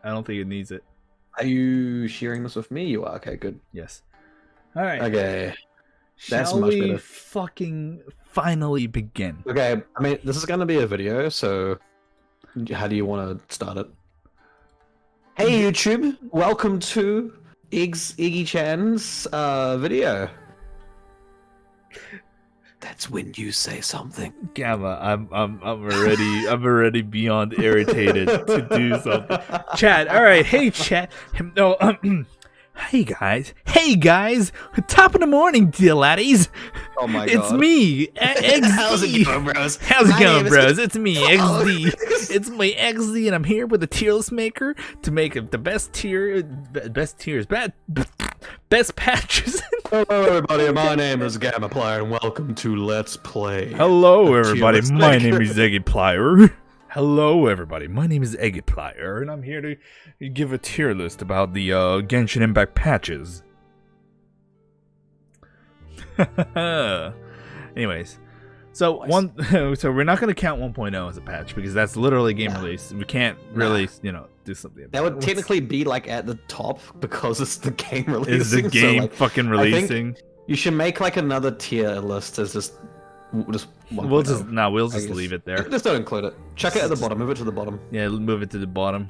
I don't think it needs it. Are you sharing this with me? You are. Okay, good. Yes. All right. Okay. That's Shall much we better. fucking finally begin? Okay, I mean, this is going to be a video, so how do you want to start it? Hey YouTube, welcome to Iggy Chan's video. That's when you say something. Gamma, I'm already beyond irritated to do something. Chat, all right, hey chat. No, hey guys, top of the morning, dear laddies. Oh my god. It's me, XD. How's it going, bros? How's it going, bros? It's me, XD. It's my XD, and I'm here with the tier list maker to make the best patches. Hello everybody, my name is GammaFox, and welcome to Let's Play. Hello everybody, my name is Eggiplier. Hello everybody, my name is Eggiplier, and I'm here to give a tier list about the Genshin Impact patches. Anyways, so so we're not going to count 1.0 as a patch because that's literally game release. We can't really, do something about that would technically be like at the top because it's the game releasing. Is the game so, like, fucking releasing? You should make like another tier list as just 1.0. We'll just leave it there. Just don't include it. Chuck it at the bottom. Move it to the bottom. Yeah, move it to the bottom.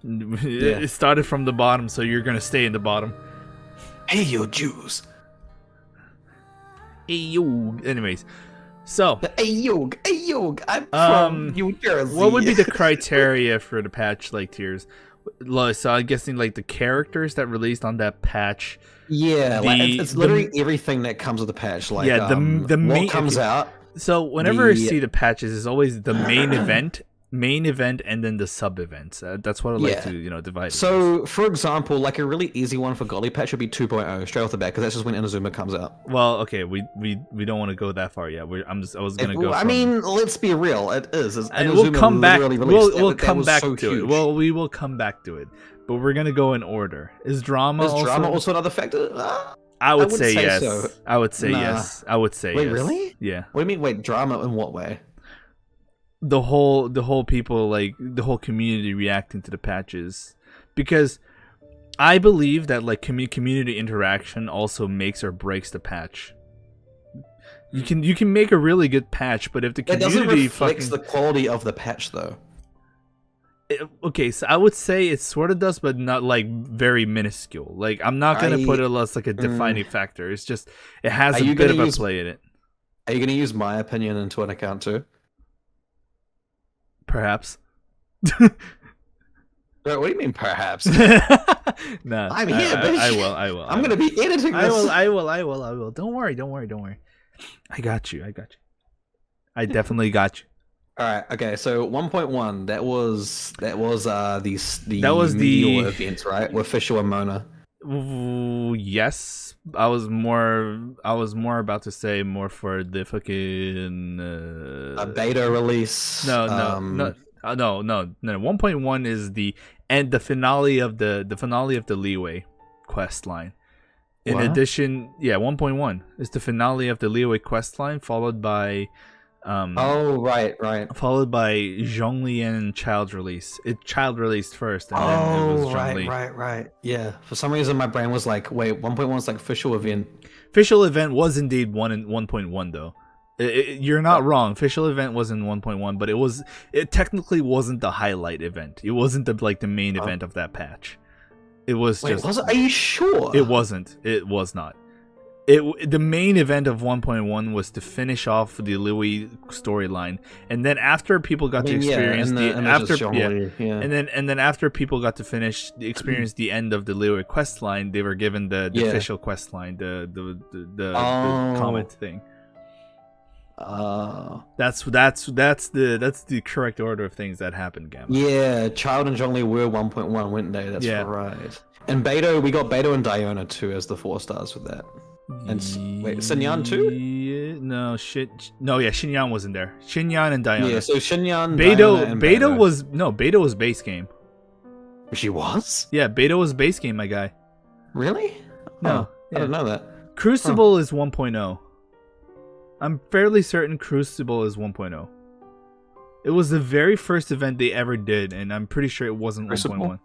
It started from the bottom, so you're gonna stay in the bottom. Hey, you Jews. Hey, yo. Anyways, so I'm from New Jersey. What would be the criteria for the patch like tiers? So I'm guessing like the characters that released on that patch. Yeah, it's literally everything that comes with the patch. Like the main what comes out. So whenever I see the patches, it's always the main event, and then the sub events. That's what I like to divide. So for example, like a really easy one for Golly patch would be 2.0 straight off the bat because that's just when Inazuma comes out. Well, okay, we don't want to go that far yet. I was gonna go. I mean, let's be real. It is. And we'll come back. We'll come back to it. Well, we will come back to it. But we're gonna go in order. Is drama also another factor? I would say yes. So. I would say yes. I would say Wait, yes. Really? Yeah. What do you mean? Wait, drama in what way? The whole people, like the whole community reacting to the patches, because I believe that like community interaction also makes or breaks the patch. You can make a really good patch, but if the community reflects the quality of the patch though. Okay, so I would say it sort of does, but not like very minuscule. Like I'm not gonna put it as like a defining factor. It's just it has a bit of a play in it. Are you gonna use my opinion into an account too? Perhaps. What do you mean, perhaps? No, I'm here, bitch. I will. I'm gonna be editing this. I will. Don't worry. I got you. I definitely got you. All right. Okay. So 1.1. That was the event, right? With Fischl and Mona. Yes, I was more about to say more for the fucking a beta release. No. 1.1 is the finale of the Leeway quest line. In addition, 1.1 is the finale of the Leeway quest line, followed by followed by Zhonglian child release. Child released first, and then it was Zhongli. Right. Yeah. For some reason, my brain was like, wait, 1.1 is like official event. Official event was indeed 1.1 though. You're not wrong. Official event was in 1.1, but it technically wasn't the highlight event. It wasn't the main event of that patch. It was Are you sure? It wasn't. It was not. The main event of 1.1 was to finish off the Louis storyline, and then after people got to experience and then after people got to experience the end of the Louis quest line, they were given the official quest line, the comment thing. That's the correct order of things that happened, Gamma. Yeah, Child and Zhongli were 1.1, weren't they? That's right. And Beidou, we got Beidou and Diona too as the 4 stars with that. And wait, Xinyan too? Yeah, no, Xinyan wasn't there. Xinyan and Diona. Yeah, so Xinyan, Beidou was base game. She was? Yeah, Beidou was base game, my guy. Really? No, I didn't know that. Crucible is 1.0. I'm fairly certain Crucible is 1.0. It was the very first event they ever did, and I'm pretty sure it wasn't 1.1.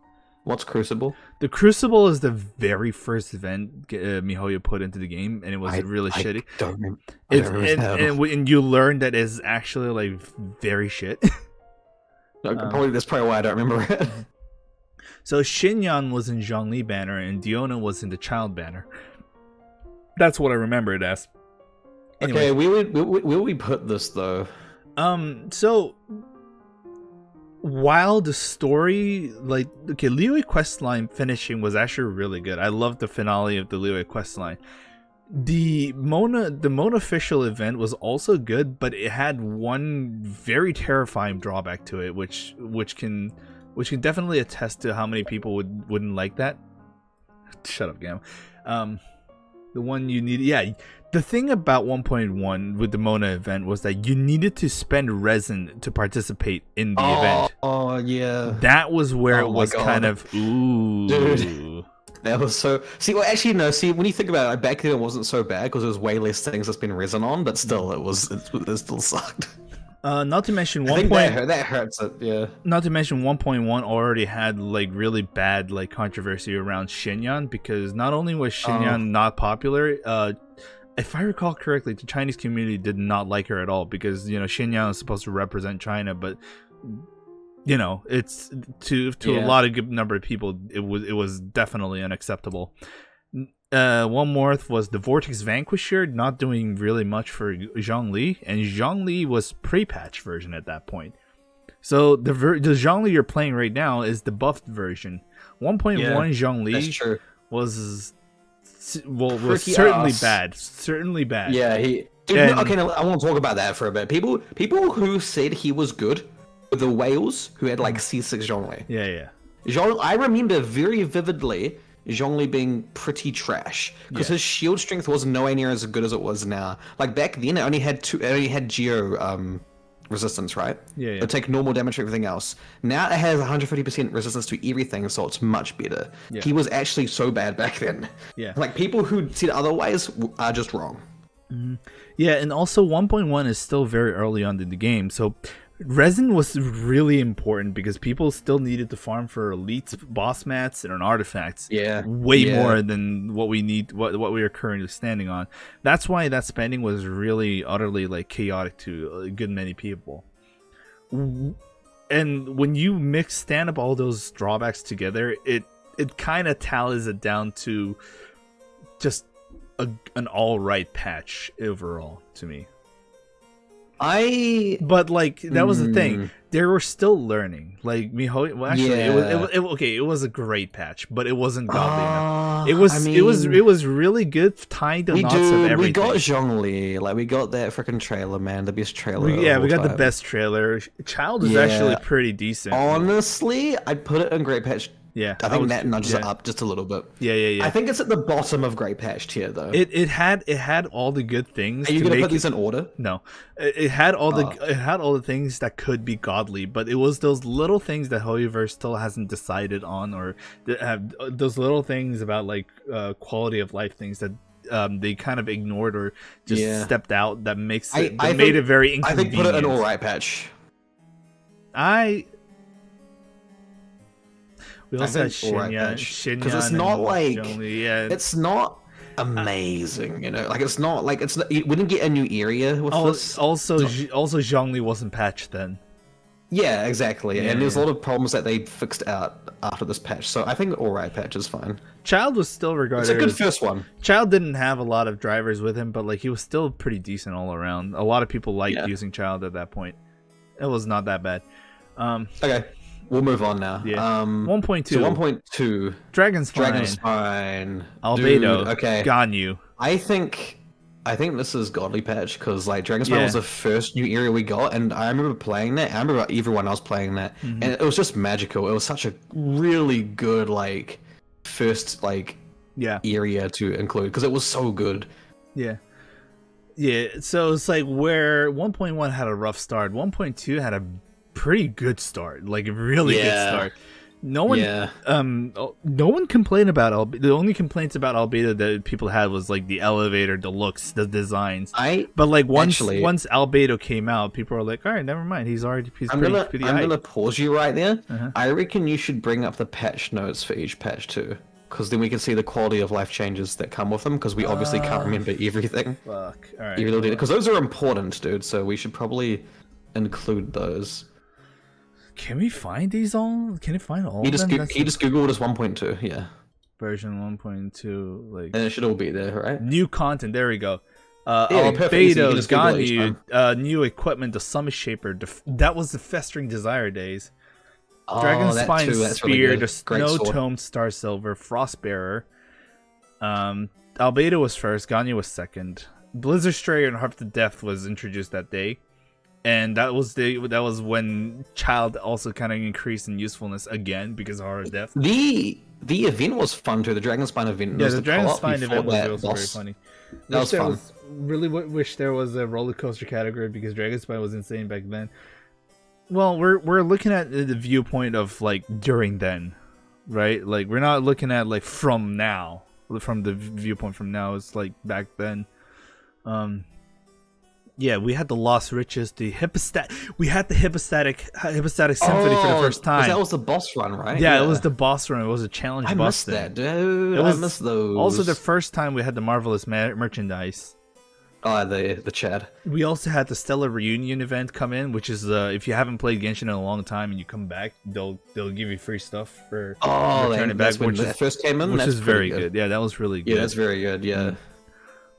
What's Crucible? The Crucible is the very first event MiHoYo put into the game, and it was really shitty. And you learn that it's actually like very shit. That's probably why I don't remember it. So Xinyan was in Zhongli banner, and Diona was in the Child banner. That's what I remember it as. Anyway. Okay, where we put this though? So while the story, like, okay, Liyue questline finishing was actually really good. I loved the finale of the Liyue questline. The Mona official event was also good, but it had one very terrifying drawback to it, which can definitely attest to how many people wouldn't like that. Shut up, Gamma. The one you need, yeah. The thing about 1.1 with the Mona event was that you needed to spend resin to participate in the event. Oh, yeah. That was where it was kind of, ooh. Dude, that was so... See, well, actually, no. See, when you think about it, like, back then it wasn't so bad because there was way less things that's been resin on, but still, it still sucked. Not to mention that hurts it, yeah. Not to mention 1.1 already had like really bad like controversy around Xinyan, because not only was Xinyan not popular, if I recall correctly, the Chinese community did not like her at all, because Xinyan is supposed to represent China, but it's to a lot of good number of people it was definitely unacceptable. One more was the Vortex Vanquisher not doing really much for Zhongli, and Zhongli was pre-patch version at that point. So the Zhongli you're playing right now is the buffed version. 1.1 Zhongli was certainly bad. Certainly bad. Yeah, okay, now I want to talk about that for a bit. People who said he was good were the whales who had like C6 Zhongli. Yeah. I remember very vividly Zhongli being pretty trash because his shield strength was nowhere near as good as it was now. Like back then, it only had geo resistance, right? Yeah. It'd take normal damage for everything else. Now it has 150% resistance to everything, so it's much better. Yeah. He was actually so bad back then. Yeah. Like people who said otherwise are just wrong. Mm-hmm. Yeah, and also 1.1 is still very early on in the game, so resin was really important because people still needed to farm for elites, boss mats, and artifacts. Way more than what we need, what we are currently standing on. That's why that spending was really utterly like chaotic to a good many people. And when you stand up all those drawbacks together, it kind of tallies it down to just an all right patch overall to me. But like that was the thing. They were still learning. Like MiHoYo. Well, actually, it was a great patch, but it wasn't godly enough. It was really good, tying the knots of everything. We got Zhongli. Like we got that freaking trailer, man. The best trailer. We got the best trailer. Child is actually pretty decent. Honestly, I'd put it in great patch. Yeah, I think that nudges it up just a little bit. Yeah. I think it's at the bottom of great patch tier though. It had all the good things. Are you gonna put these in order? No, it had all the things that could be godly, but it was those little things that Hoyoverse still hasn't decided on, or that have those little things about like quality of life things that they kind of ignored or just stepped out. That makes it made it very inconvenient. I think put it in all right patch. We also had Xinyan, because it's not like it's not amazing, like it's not like we didn't get a new area with this. Also Zhongli wasn't patched then. Yeah, exactly, and there's a lot of problems that they fixed out after this patch. So I think all right patch is fine. Child was still regarded. It's a good first one. Child didn't have a lot of drivers with him, but like he was still pretty decent all around. A lot of people liked using Child at that point. It was not that bad. Okay. We'll move on now. 1.2. So 1.2. Dragon's Fine. Albedo. Okay. Ganyu. I think this is godly patch because like Dragon's Fine was the first new area we got, and I remember playing that. I remember everyone else playing that, and it was just magical. It was such a really good like first like area to include because it was so good. Yeah. So it's like where 1.1 had a rough start, 1.2 had a pretty good start, like a really good start. No one, no one complained about the only complaints about Albedo that people had was like the elevator, the looks, the designs. But like once Albedo came out, people were like, all right, never mind. I'm gonna pause you right there. I reckon you should bring up the patch notes for each patch too, because then we can see the quality of life changes that come with them. Because we obviously can't remember everything. Fuck. All right. Because those are important, dude. So we should probably include those. Can we find these all? Can you find all? Can you just Google this 1.2? Yeah. Version 1.2, like. And it should all be there, right? New content. There we go. Albedo's Ganyu, new equipment, the Summit Shaper. That was the Festering Desire days. Dragon Spine Spear, really the Snow Tome Star Silver, Frostbearer. Albedo was first. Ganyu was second. Blizzard Strayer and Harp to Death was introduced that day. And that was when Child also kind of increased in usefulness again because of Heart of Death. The event was fun too. The Dragon Spine event. Yeah, the Dragon Spine event was also very funny. That was fun. Really wish there was a roller coaster category because Dragon Spine was insane back then. Well, we're looking at the viewpoint of like during then, right? Like we're not looking at like from now, from the viewpoint from now. It's like back then. Yeah, we had the Lost Riches, we had the Hypostatic Symphony for the first time. That was the boss run, right? Yeah, it was the boss run. It was a challenge boss. I missed that, dude. I missed those. Also, the first time we had the Marvelous Merchandise. Oh, the Chad. We also had the Stellar Reunion event come in, which is if you haven't played Genshin in a long time and you come back, they'll give you free stuff for returning back. When that first came in, which is very good. Yeah, that was really good. Yeah, that's very good. Yeah.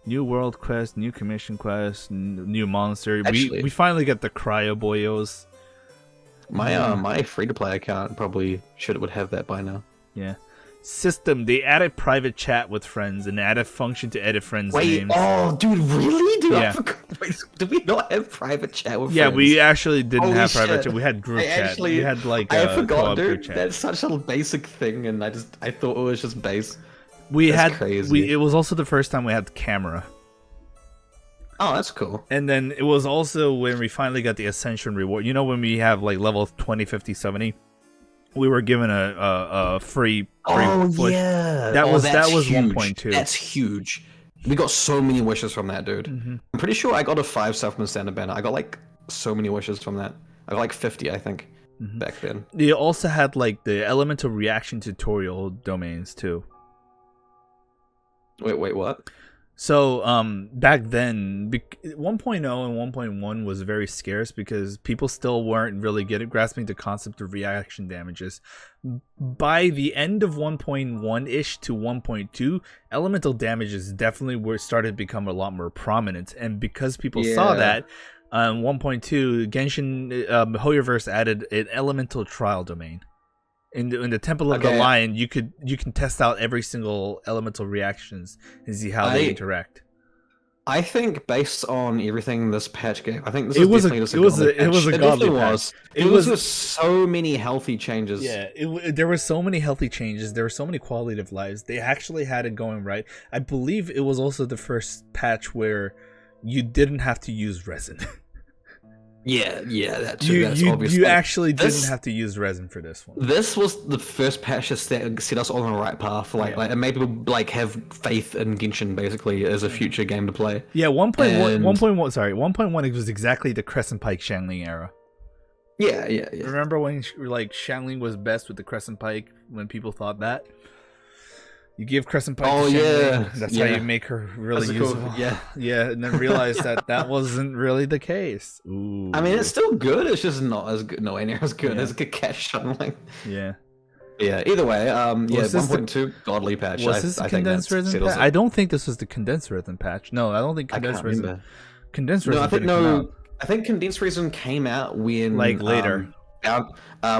New world quest, new commission quest, new monster. We finally get the Cryo Boyos. My free-to-play account probably would have that by now. Yeah. System. They added private chat with friends and added function to edit friends' names. Oh, dude, really? Dude, yeah. Did we not have private chat with friends? Yeah, we actually didn't have private chat. We had group chat. We had like I forgot, dude. That's such a basic thing, and I thought it was just base. Crazy. It was also the first time we had the camera. Oh, that's cool. And then it was also when we finally got the Ascension reward. You know, when we have like level 20, 50, 70, we were given a free foot. Yeah. That was 1.2. That's huge. We got so many wishes from that, dude. I'm pretty sure I got a 5-star from the standard banner. I got like so many wishes from that. I got like 50, I think, back then. They also had like the elemental reaction tutorial domains too. Wait, what? So, back then, 1.0 and 1.1 was very scarce because people still weren't really grasping the concept of reaction damages. By the end of 1.1-ish to 1.2, elemental damages definitely started to become a lot more prominent. And because people saw that, 1.2, Genshin Hoyoverse added an elemental trial domain. In the Temple of the Lion, you can test out every single elemental reactions and see how they interact. I think based on everything this patch gave, I think this was a godly patch. It was just so many healthy changes. Yeah, there were so many healthy changes. There were so many quality of lives. They actually had it going right. I believe it was also the first patch where you didn't have to use resin. Yeah, that too. You actually didn't have to use resin for this one. This was the first patch that set us on the right path. Like and made people like have faith in Genshin basically as a future game to play. Yeah, 1.1 was exactly the Crescent Pike Xiangling era. Yeah. Remember when like Xiangling was best with the Crescent Pike when people thought that? You give Crescent Pike to Xiangling, that's how you make her really useful. Cool. Yeah, and then realize that wasn't really the case. Ooh. I mean, it's still good. It's just not as good. Nowhere near as good as Catch Xiangling. Yeah. Yeah. Either way, 1.2 godly patch. Was this the condensed resin patch? I don't think this was the condensed resin patch. No, I don't think condensed resin. Condensed resin. I think condensed resin came out when like later,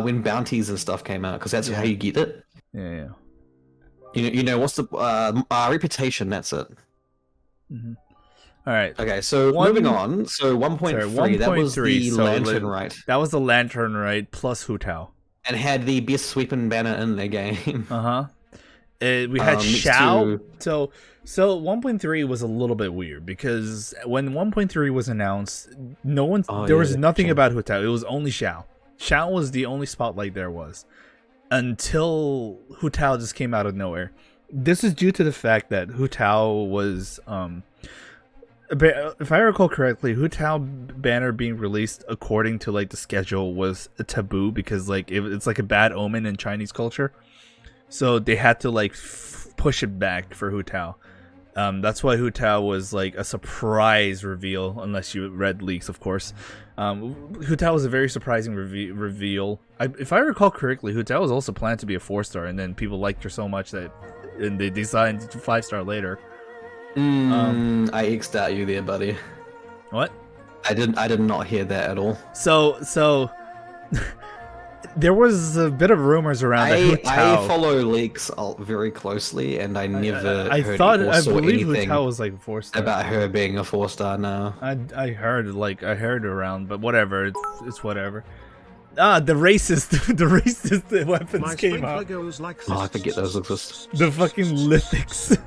when bounties and stuff came out because that's how you get it. Yeah. You know what's the reputation? That's it. All right. Okay, so moving on. So 1.3, that was the lantern right. That was the lantern right plus Hu Tao. And had the best sweeping banner in the game. We had Xiao. So 1.3 was a little bit weird because when 1.3 was announced, there was nothing about Hu Tao. It was only Xiao. Xiao was the only spotlight there was. until Hu Tao just came out of nowhere. This is due to the fact that Hu Tao was, if I recall correctly, Hu Tao banner being released according to like the schedule was a taboo because like it's like a bad omen in Chinese culture, so they had to like push it back for Hu Tao. That's why Hu Tao was like a surprise reveal, unless you read leaks, of course. Hu Tao was a very surprising reveal. If I recall correctly, Hu Tao was also planned to be a 4-star, and then people liked her so much that and they decided to 5-star later. I X'd out you there, buddy. What? I did not hear that at all. So there was a bit of rumors around that Hu Tao... I follow leaks very closely, and I never I believe Hu Tao was like a 4-star. About her being a 4-star now. I heard around, but whatever, it's whatever. The racist weapons came out. I forget those exist. The fucking lithics.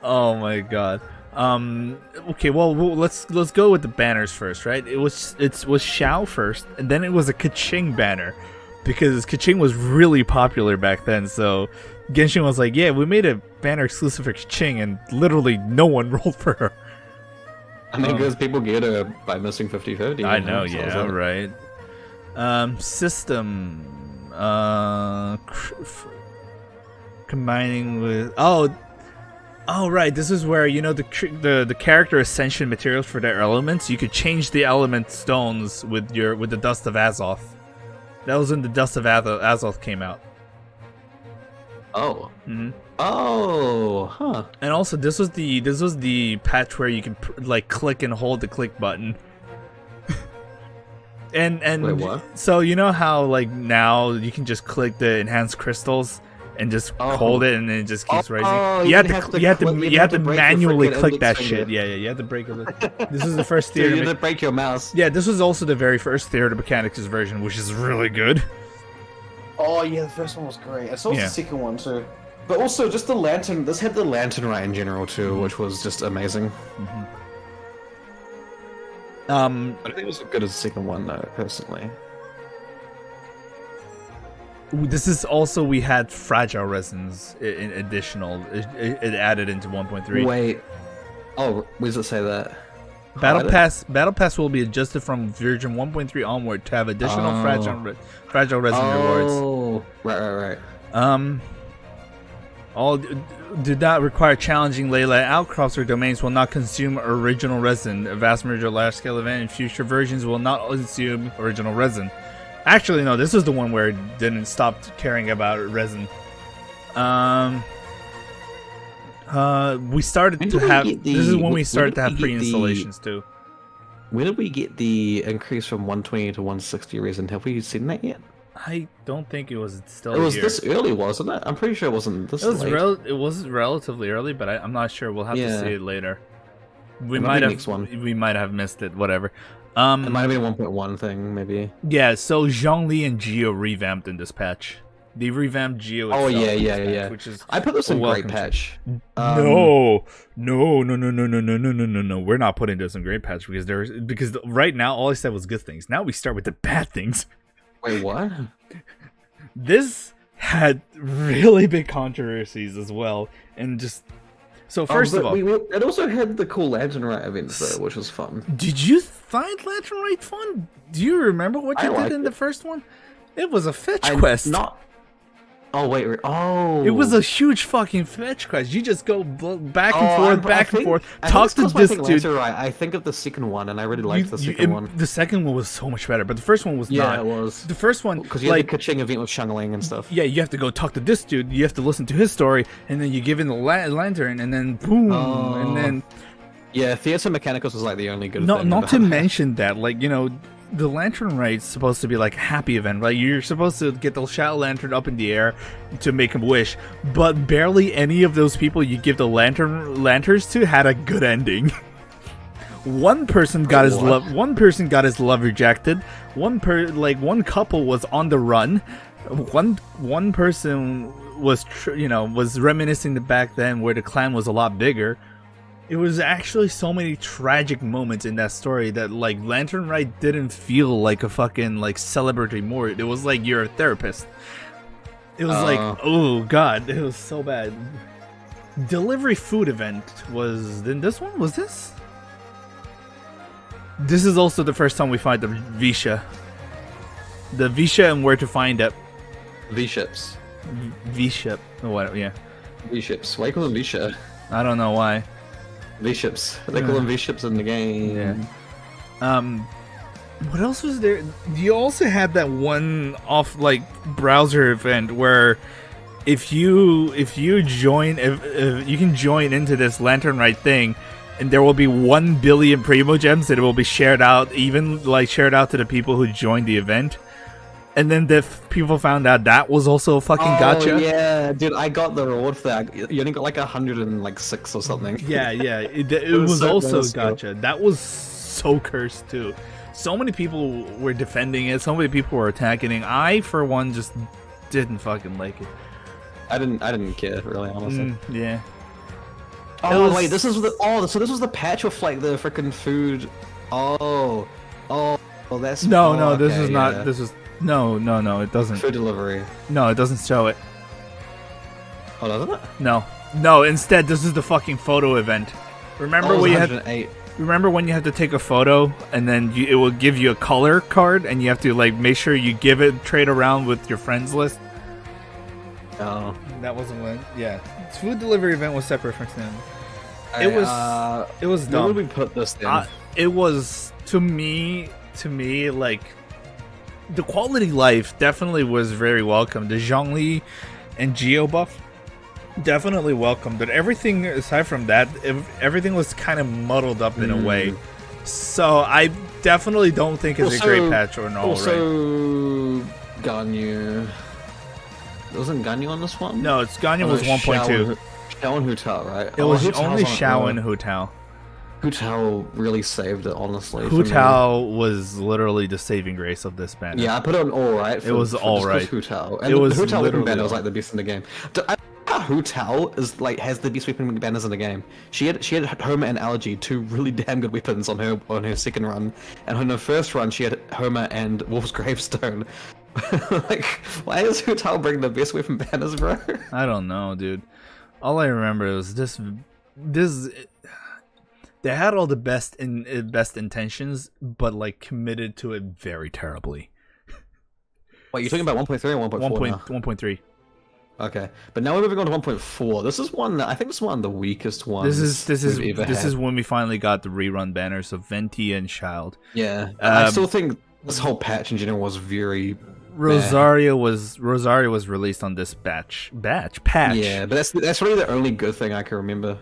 Oh my god. Okay, well let's go with the banners first, right? It was Xiao first, and then it was a Keqing banner, because Keqing was really popular back then. So Genshin was like, yeah, we made a banner exclusive for Keqing, and literally no one rolled for her. I mean, because people get her by missing 50/50. I know, yeah, right. System, combining with right. This is where, you know, the character ascension materials for their elements. You could change the element stones with the Dust of Azoth. That was when the Dust of Azoth came out. Oh. Mm-hmm. Oh, huh. And also, this was the patch where you can like click and hold the click button. and wait, what? So you know how like now you can just click the enhanced crystals and just hold it, and then it just keeps raising. You have to manually click that shit. Yeah, you have to break it. This is the first theater. You have to break your mouse. Yeah, this was also the very first theater mechanics version, which is really good. Oh yeah, the first one was great. I saw the second one too. But also, just the lantern. This had the lantern right in general too, which was just amazing. Mm-hmm. I don't think it was as good as the second one, though, personally. This is also, we had fragile resins in additional. It added into 1.3. Wait. Oh, where does it say that? Battle Pass will be adjusted from version 1.3 onward to have additional fragile resin rewards. Oh, right. All do not require challenging ley outcrops or domains will not consume original resin. A vast majority of large-scale event in future versions will not consume original resin. Actually, no, this is the one where it didn't stop caring about resin. We started to have... This is when we started to have pre-installations, too. When did we get the increase from 120 to 160 resin? Have we seen that yet? I don't think it was still. It was here. This early, wasn't it? I'm pretty sure it wasn't this late. It was relatively early, but I'm not sure. We'll have to see it later. We might have missed it. Whatever. It might have been a 1.1 thing, maybe. Yeah. So Zhongli and Geo revamped in this patch. They revamped Geo. Oh yeah. Which is I put this in great patch. No. We're not putting this in great patch because right now all I said was good things. Now we start with the bad things. Wait, what? This had really big controversies as well, and just so first of all, it also had the cool Lantern Rite events though, which was fun. Did you find Lantern Rite fun? Do you remember what you did in the first one? It was a fetch quest. Oh wait, It was a huge fucking fetch quest. You just go back and forth, talk to this dude. I think of the second one, and I really liked the second one. The second one was so much better, but the first one was not. Yeah, it was. The first one, because you had the Keqing event with Shangling and stuff. Yeah, you have to go talk to this dude. You have to listen to his story, and then you give him the lantern, and then boom, and then. Yeah, Theater Mechanicus was like the only good. Not to mention that, like, you know, the Lantern Rite's supposed to be like a happy event, right? You're supposed to get the Shadow Lantern up in the air to make him wish, but barely any of those people you give the lanterns to had a good ending. One person got his love. One person got his love rejected. One couple was on the run. One person was was reminiscing the back then where the clan was a lot bigger. It was actually so many tragic moments in that story that like Lantern Rite didn't feel like a fucking like celebratory mode. It was like you're a therapist. It was like, oh god, it was so bad. Delivery food event was then this one? Was this? This is also the first time we find the Visha. The Visha and where to find it. V-ships. V-ship. Oh, what? Yeah. V-ships. Why call them Visha? I don't know why. V-ships. They call them V-ships in the game. Yeah. What else was there? You also had that one off like browser event where if you join, if you can join into this Lantern Rite thing, and there will be 1 billion Primo Gems that will be shared out, even like shared out to the people who joined the event. And then the people found out that was also a fucking gacha. Yeah, dude, I got the reward for that. You only got like 106 or something. Yeah, it was so also gacha. That was so cursed too. So many people were defending it. So many people were attacking it. I, for one, just didn't fucking like it. I didn't care really, honestly. Yeah. Oh wait, this is so this was the patch with like the freaking food. Oh, that's no. This is not. This is. No, it doesn't. Food delivery. No, it doesn't show it. Oh, doesn't it? No. Instead, this is the fucking photo event. Remember when you had? Remember when you have to take a photo and then it will give you a color card and you have to like make sure you give it trade around with your friends list. Oh, that wasn't one. Yeah, food delivery event was separate from them. It was dumb. Where would we put this in? It was to me like. The quality life definitely was very welcome. The Zhongli and Geo buff definitely welcome, but everything aside from that, everything was kind of muddled up in a way. So I definitely don't think it's a great patch or an all right. Ganyu. Wasn't Ganyu on this one? No, Ganyu was 1.2. Xiao and Hu Tao, right? It was only Xiao and Hu Tao. Hu Tao really saved it, honestly. Hu Tao was literally the saving grace of this banner. Yeah, I put it on all right. It was all right. Hu Tao. And the Hu Tao weapon banner was like the best in the game. Hu Tao is like has the best weapon banners in the game. She had Homer and Algae, two really damn good weapons on her second run, and on her first run she had Homer and Wolf's Gravestone. Like, why is Hu Tao bringing the best weapon banners, bro? I don't know, dude. All I remember was this. They had all the best intentions, but like committed to it very terribly. Wait, you're talking about 1.3 or 1.4 1.3. Okay, but now we're moving on to 1.4. This is one that I think this is one of the weakest ones. This is when we finally got the rerun banners of Venti and Child. Yeah, I still think this whole patch in general was very. Rosario was released on this patch. Yeah, but that's really the only good thing I can remember.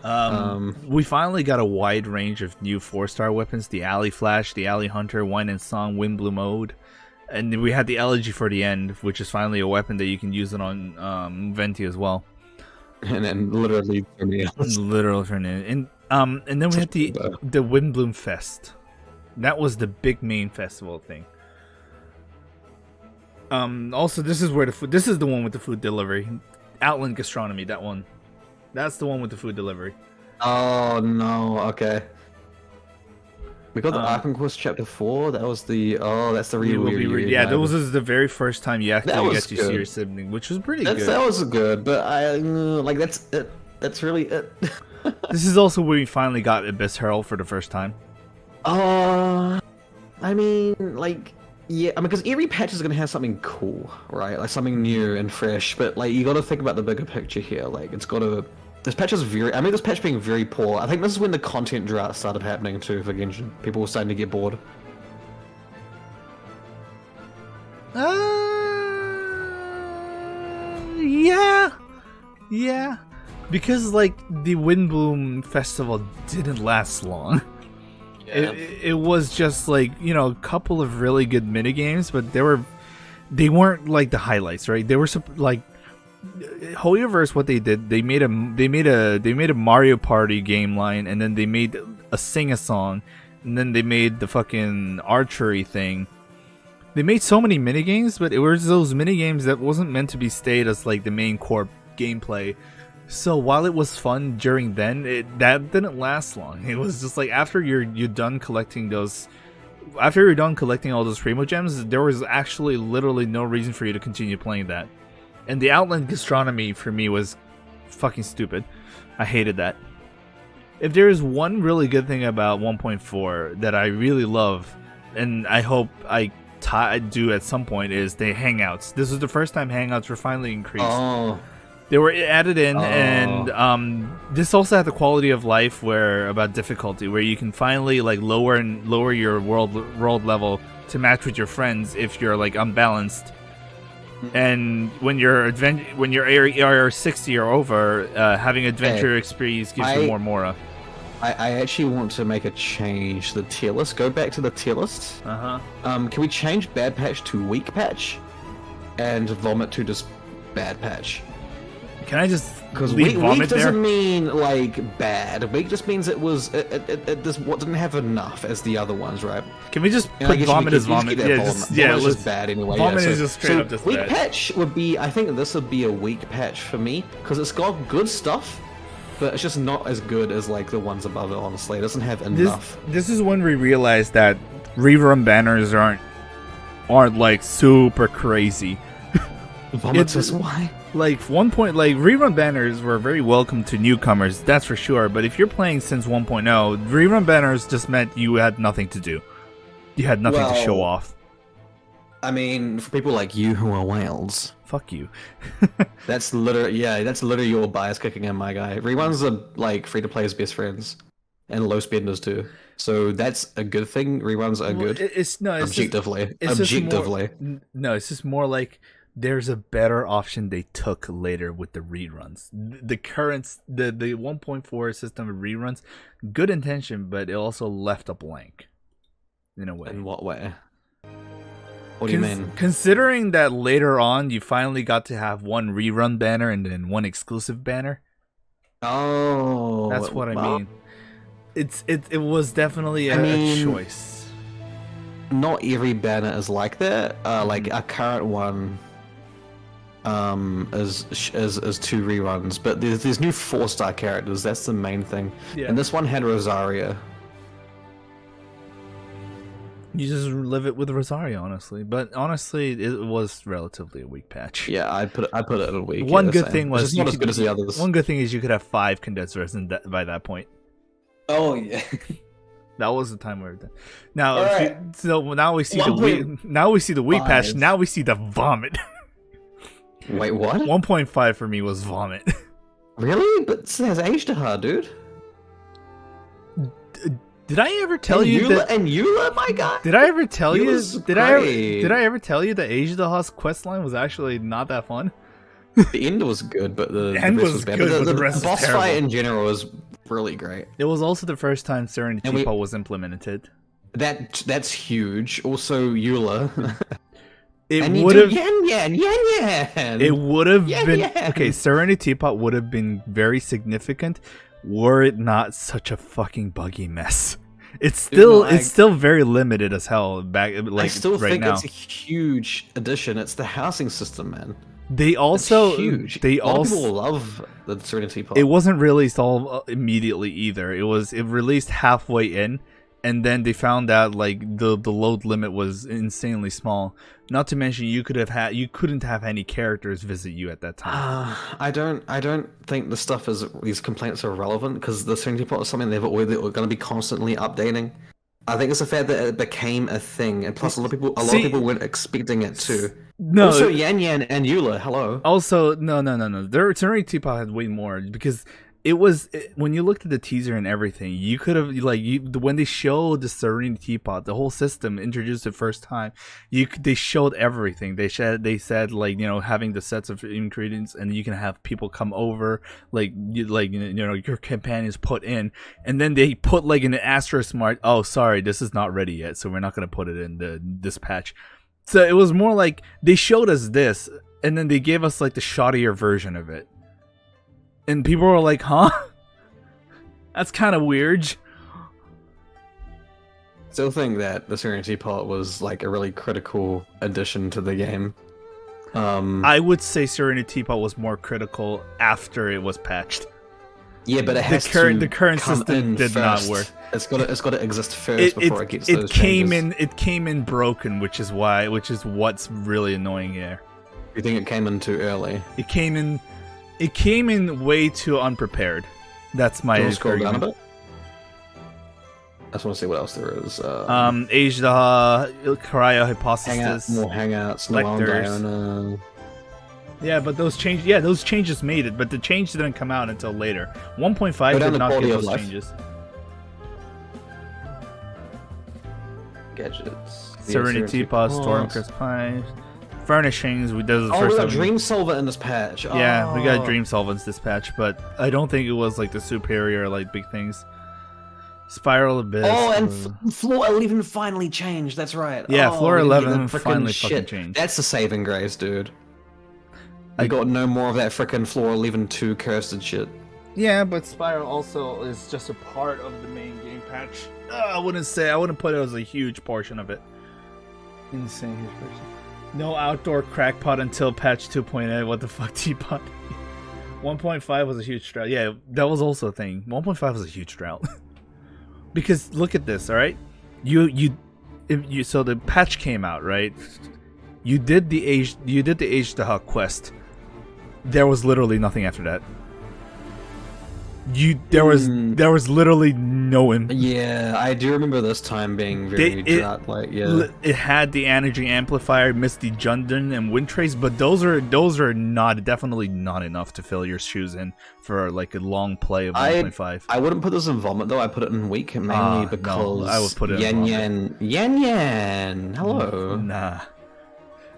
We finally got a wide range of new 4-star weapons: the Alley Flash, the Alley Hunter, Wine and Song, Wind Blue Mode, and we had the Elegy for the End, which is finally a weapon that you can use it on Venti as well. And then literally for me, and then we had the Windbloom Fest. That was the big main festival thing. Also, this is where this is the one with the food delivery. Outland Gastronomy, that one. That's the one with the food delivery. Oh no, okay. We got the Arkham Quest Chapter 4. That was the that's the reread. Yeah, that was the very first time you actually get to see your sibling, which was pretty good. That was good, but I like that's it. That's really it. This is also where we finally got Abyss Herald for the first time. I mean, like. Yeah, I mean, because every patch is going to have something cool, right? Like something new and fresh, but like you got to think about the bigger picture here. Like it's got to. This patch is this patch being very poor. I think this is when the content drought started happening too for Genshin. People were starting to get bored. Yeah, because like the Windbloom Festival didn't last long. It was just like, you know, a couple of really good minigames, but they weren't like the highlights, right? They were like Hoyoverse. What they did, they made a Mario Party game line, and then they made a sing-a-song, and then they made the fucking archery thing. They made so many minigames, but it was those minigames that wasn't meant to be stayed as like the main core gameplay. So while it was fun during then, that didn't last long. It was just like after you're done collecting those, after you're done collecting all those Primo Gems, there was actually literally no reason for you to continue playing that. And the Outland Gastronomy for me was fucking stupid. I hated that. If there is one really good thing about 1.4 that I really love, and I hope I do at some point, is the Hangouts. This was the first time Hangouts were finally increased. Oh. They were added in, and this also had the quality of life about difficulty, where you can finally like lower your world level to match with your friends if you're like unbalanced. And when you're AR 60 or over, having adventure experience gives you more Mora. I actually want to make a change. The tier list. Go back to the tier list. Can we change Bad Patch to Weak Patch, and Vomit to just Bad Patch? Can I just because weak doesn't mean like bad. Weak just means it didn't have enough as the other ones, right? Can we just put Vomit as Vomit? Vomit is just bad anyway. Vomit is just straight up just weak bad. Patch would be. I think this would be a weak patch for me because it's got good stuff, but it's just not as good as like the ones above it. Honestly, it doesn't have enough. This is when we realized that rerun banners aren't like super crazy. Vomit is why. Like rerun banners were very welcome to newcomers, that's for sure. But if you're playing since 1.0, rerun banners just meant you had nothing to do. You had nothing to show off. I mean, for people like you who are whales, fuck you. That's literally your bias kicking in, my guy. Reruns are like free to players' best friends, and low spenders too. So that's a good thing. Reruns are good. Objectively. It's just more like there's a better option they took later with the reruns. The 1.4 system of reruns, good intention, but it also left a blank. In a way. In what way? What do you mean? Considering that later on you finally got to have one rerun banner and then one exclusive banner. Oh, that's what I mean. It was definitely a choice. Not every banner is like that. Like our current one is 2 reruns, but there's new 4-star characters. That's the main thing. Yeah. And this one had Rosaria. You just live it with Rosaria, honestly. But honestly, it was relatively a weak patch. Yeah, I put it in a week. One good thing was it's not as good as the others. One good thing is you could have 5 condensers by that point. Oh yeah. That was the time we were done. Now, now we see the weak patch. Now we see the vomit. Wait, what? 1.5 for me was vomit. Really? But it has Ajdahar, dude. Did I ever tell you that? And Eula, my guy. Did I ever tell you? Did I ever tell you that Ajdahar's questline was actually not that fun? The end was good, but the end rest was bad. Good, the rest boss fight in general was really great. It was also the first time Serenity Pot was implemented. That's huge. Also, Eula. It would have. Yan. It would have been okay. Serenity Pot would have been very significant were it not such a fucking buggy mess. It's still very limited as hell back like I still right think now. It's a huge addition. It's the housing system, man. They also it's huge. They a lot also of people love the Serenity Pot. It wasn't released all immediately either. It released halfway in, and then they found out like the load limit was insanely small. Not to mention you couldn't have any characters visit you at that time. I don't think these complaints are relevant because the Serenity Pot is something they're going to be constantly updating. I think it's the fact that it became a thing, and plus a lot of people weren't expecting it too. No, also Yan and Eula, hello. Also, no. Their Serenity Pot had way more because when you looked at the teaser and everything, you could have when they showed the Serenity Pot, the whole system introduced the first time. They showed everything. They said having the sets of ingredients, and you can have people come over, your companions put in, and then they put like an asterisk mark. Oh, sorry, this is not ready yet, so we're not gonna put it in this patch. So it was more like they showed us this, and then they gave us like the shoddier version of it. And people were like, huh? That's kind of weird. Still think that the Serenity Pot was like a really critical addition to the game. I would say Serenity Teapot was more critical after it was patched. Yeah, but it has the current system did not work. It's got to exist first before it gets those changes. It came in broken, which is what's really annoying here. You think it came in too early? It came in way too unprepared. That's my scroll down a bit. I just want to see what else there is. Ajda, Karaya, Hypothesis, more hangouts, Diona. Yeah, but those changes made it, but the change didn't come out until later. 1.5 did not get those changes. Gadgets. Serenity Teapot, Stormcrest Pie, Furnishings. This is the first we got time Dream Solver in this patch. Yeah, we got Dream Solver in this patch, but I don't think it was like the superior big things. Spiral Abyss. Oh, and Floor 11 finally changed. That's right. Yeah, Floor 11 finally fucking changed. That's the saving grace, dude. I got no more of that frickin' Floor 11 2 cursed shit. Yeah, but Spiral also is just a part of the main game patch. I wouldn't put it as a huge portion of it. Insane huge portion. No outdoor crackpot until patch 2.8. What the fuck, Teapot? 1.5 was a huge drought. Yeah, that was also a thing. 1.5 was a huge drought. Because look at this, all right? So the patch came out, right? You did the Ajdaha quest. There was literally nothing after that. There was literally no Yeah, I do remember this time being very drought. It had the energy amplifier, Misty Jundun, and Wind Trace, but those are definitely not enough to fill your shoes in for a long play of 1.5. I wouldn't put this in vomit though. I put it in weak mainly because no, I would put it in Yan. Hello. Nah.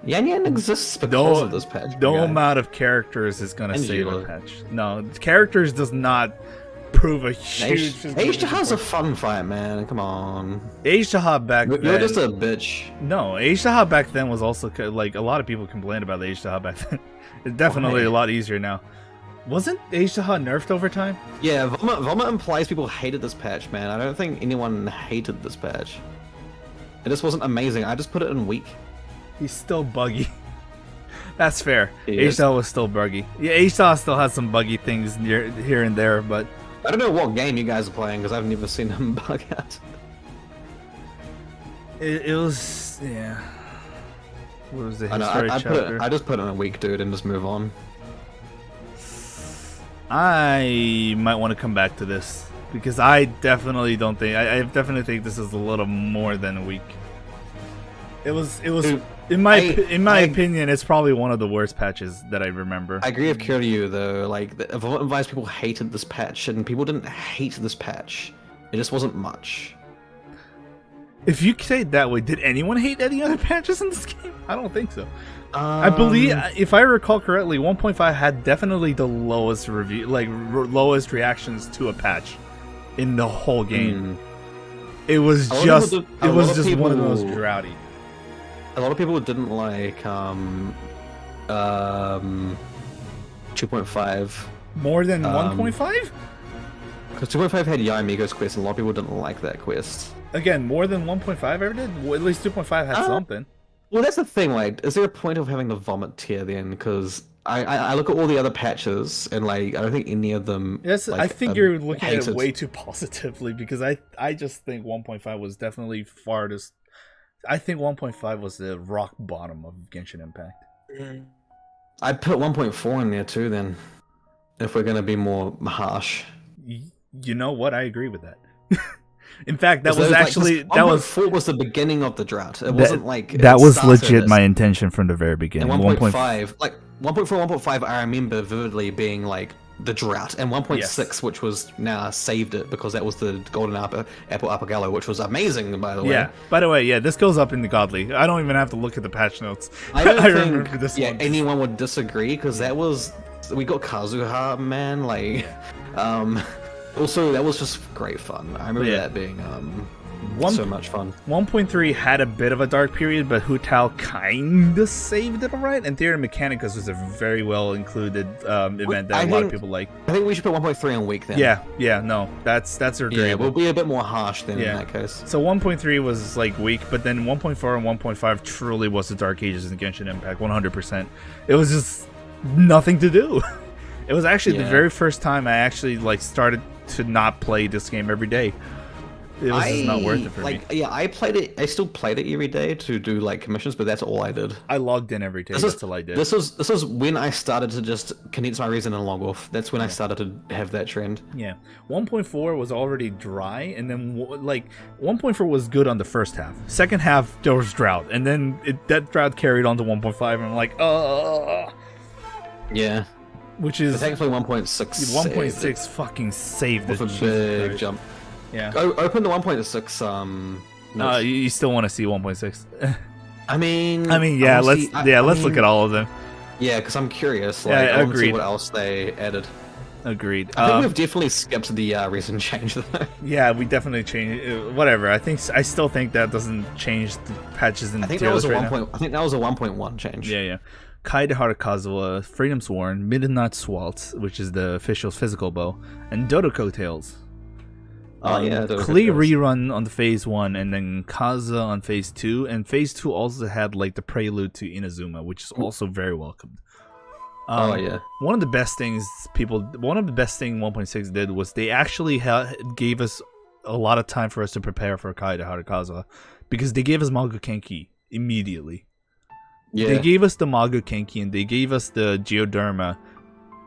Yan exists because of this patch. No amount of characters is gonna save a patch. No, characters does not prove a huge. Ajdaha's a fun fight, man. Come on. Ajdaha back then. You're just a bitch. No, Ajdaha back then was also a lot of people complained about the Ajdaha back then. It's definitely a lot easier now. Wasn't Ajdaha nerfed over time? Yeah, Vomit implies people hated this patch, man. I don't think anyone hated this patch. It just wasn't amazing. I just put it in weak. He's still buggy. That's fair. Ajdaha was still buggy. Yeah, Ajdaha still has some buggy things here and there, but I don't know what game you guys are playing because I've never seen him bug out. It was What was the history chapter? I just put it in a week, dude, and just move on. I might want to come back to this because I definitely don't think I definitely think this is a little more than a week. It was. Dude, in my opinion, it's probably one of the worst patches that I remember. I agree with Kiryu though. Vomit Advice people hated this patch, and people didn't hate this patch. It just wasn't much. If you say it that way, did anyone hate any other patches in this game? I don't think so. I believe, if I recall correctly, 1.5 had definitely the lowest lowest reactions to a patch in the whole game. It was just one of those droughty. A lot of people didn't like 2.5 more than 1.5. Because 2.5 had Yamigo's quest, and a lot of people didn't like that quest. Again, more than 1.5 ever did. Well, at least 2.5 had something. Well, that's the thing. Is there a point of having the vomit tier then? Because I look at all the other patches, and I don't think any of them. Yes, I think you're looking at it way too positively because I just think 1.5 was definitely farthest. I think 1.5 was the rock bottom of Genshin Impact. I'd put 1.4 in there too then, if we're going to be more harsh. You know what? I agree with that. In fact, that was actually... that was the beginning of the drought. It wasn't like... That was legit my intention from the very beginning. And 1.5, 1.4, I remember vividly being the drought, and 1.6, which was now saved it because that was the golden apple Apogalo, which was amazing, by the way. Yeah, by the way, this goes up in the godly. I don't even have to look at the patch notes. I don't remember this one. Anyone would disagree because that was... We got Kazuha, man, also, that was just great fun. I remember that being So much fun. 1.3 had a bit of a dark period, but Hu Tao kinda saved it alright. And Theory Mechanicus was a very well included event that a lot of people like. I think we should put 1.3 on weak then. Yeah, no, that's agreeable. Yeah, we'll be a bit more harsh then in that case. So 1.3 was like weak, but then 1.4 and 1.5 truly was the Dark Ages in Genshin Impact, 100%. It was just nothing to do. It was actually the very first time I actually like started to not play this game every day. It was just not worth it for me. Yeah, I played it. I still played it every day to do like commissions, but that's all I did. I logged in every day. That's all I did. This was when I started to just condense my reason and log off. That's when I started to have that trend. Yeah, 1.4 was already dry, and then like 1.4 was good on the first half. Second half there was drought, and then that drought carried on to 1.5, and I'm like, yeah. Which is thankfully 1.6. 1.6 fucking saved it. With a big jump. Yeah. Open the 1.6. You still want to see 1.6? I mean, yeah. Let's look at all of them. Yeah, because I'm curious. Like, I want to see what else they added. Agreed. I think we've definitely skipped the recent change though. Yeah, we definitely changed. Whatever. I still think that doesn't change the patches in. I think that was a 1.1 change. Yeah. Kai de Harakazawa, Freedom Sworn, Midnight Waltz, which is the official physical bow, and Dodoko Tales. Klee rerun on the phase 1, and then Kaza on phase 2, and phase 2 also had like the prelude to Inazuma, which is also very welcomed. One of the best things 1.6 did was they actually gave us a lot of time for us to prepare for Kai de Harakazawa, because they gave us Mago Kenki immediately. Yeah. They gave us the Mago Kenki and they gave us the Geoderma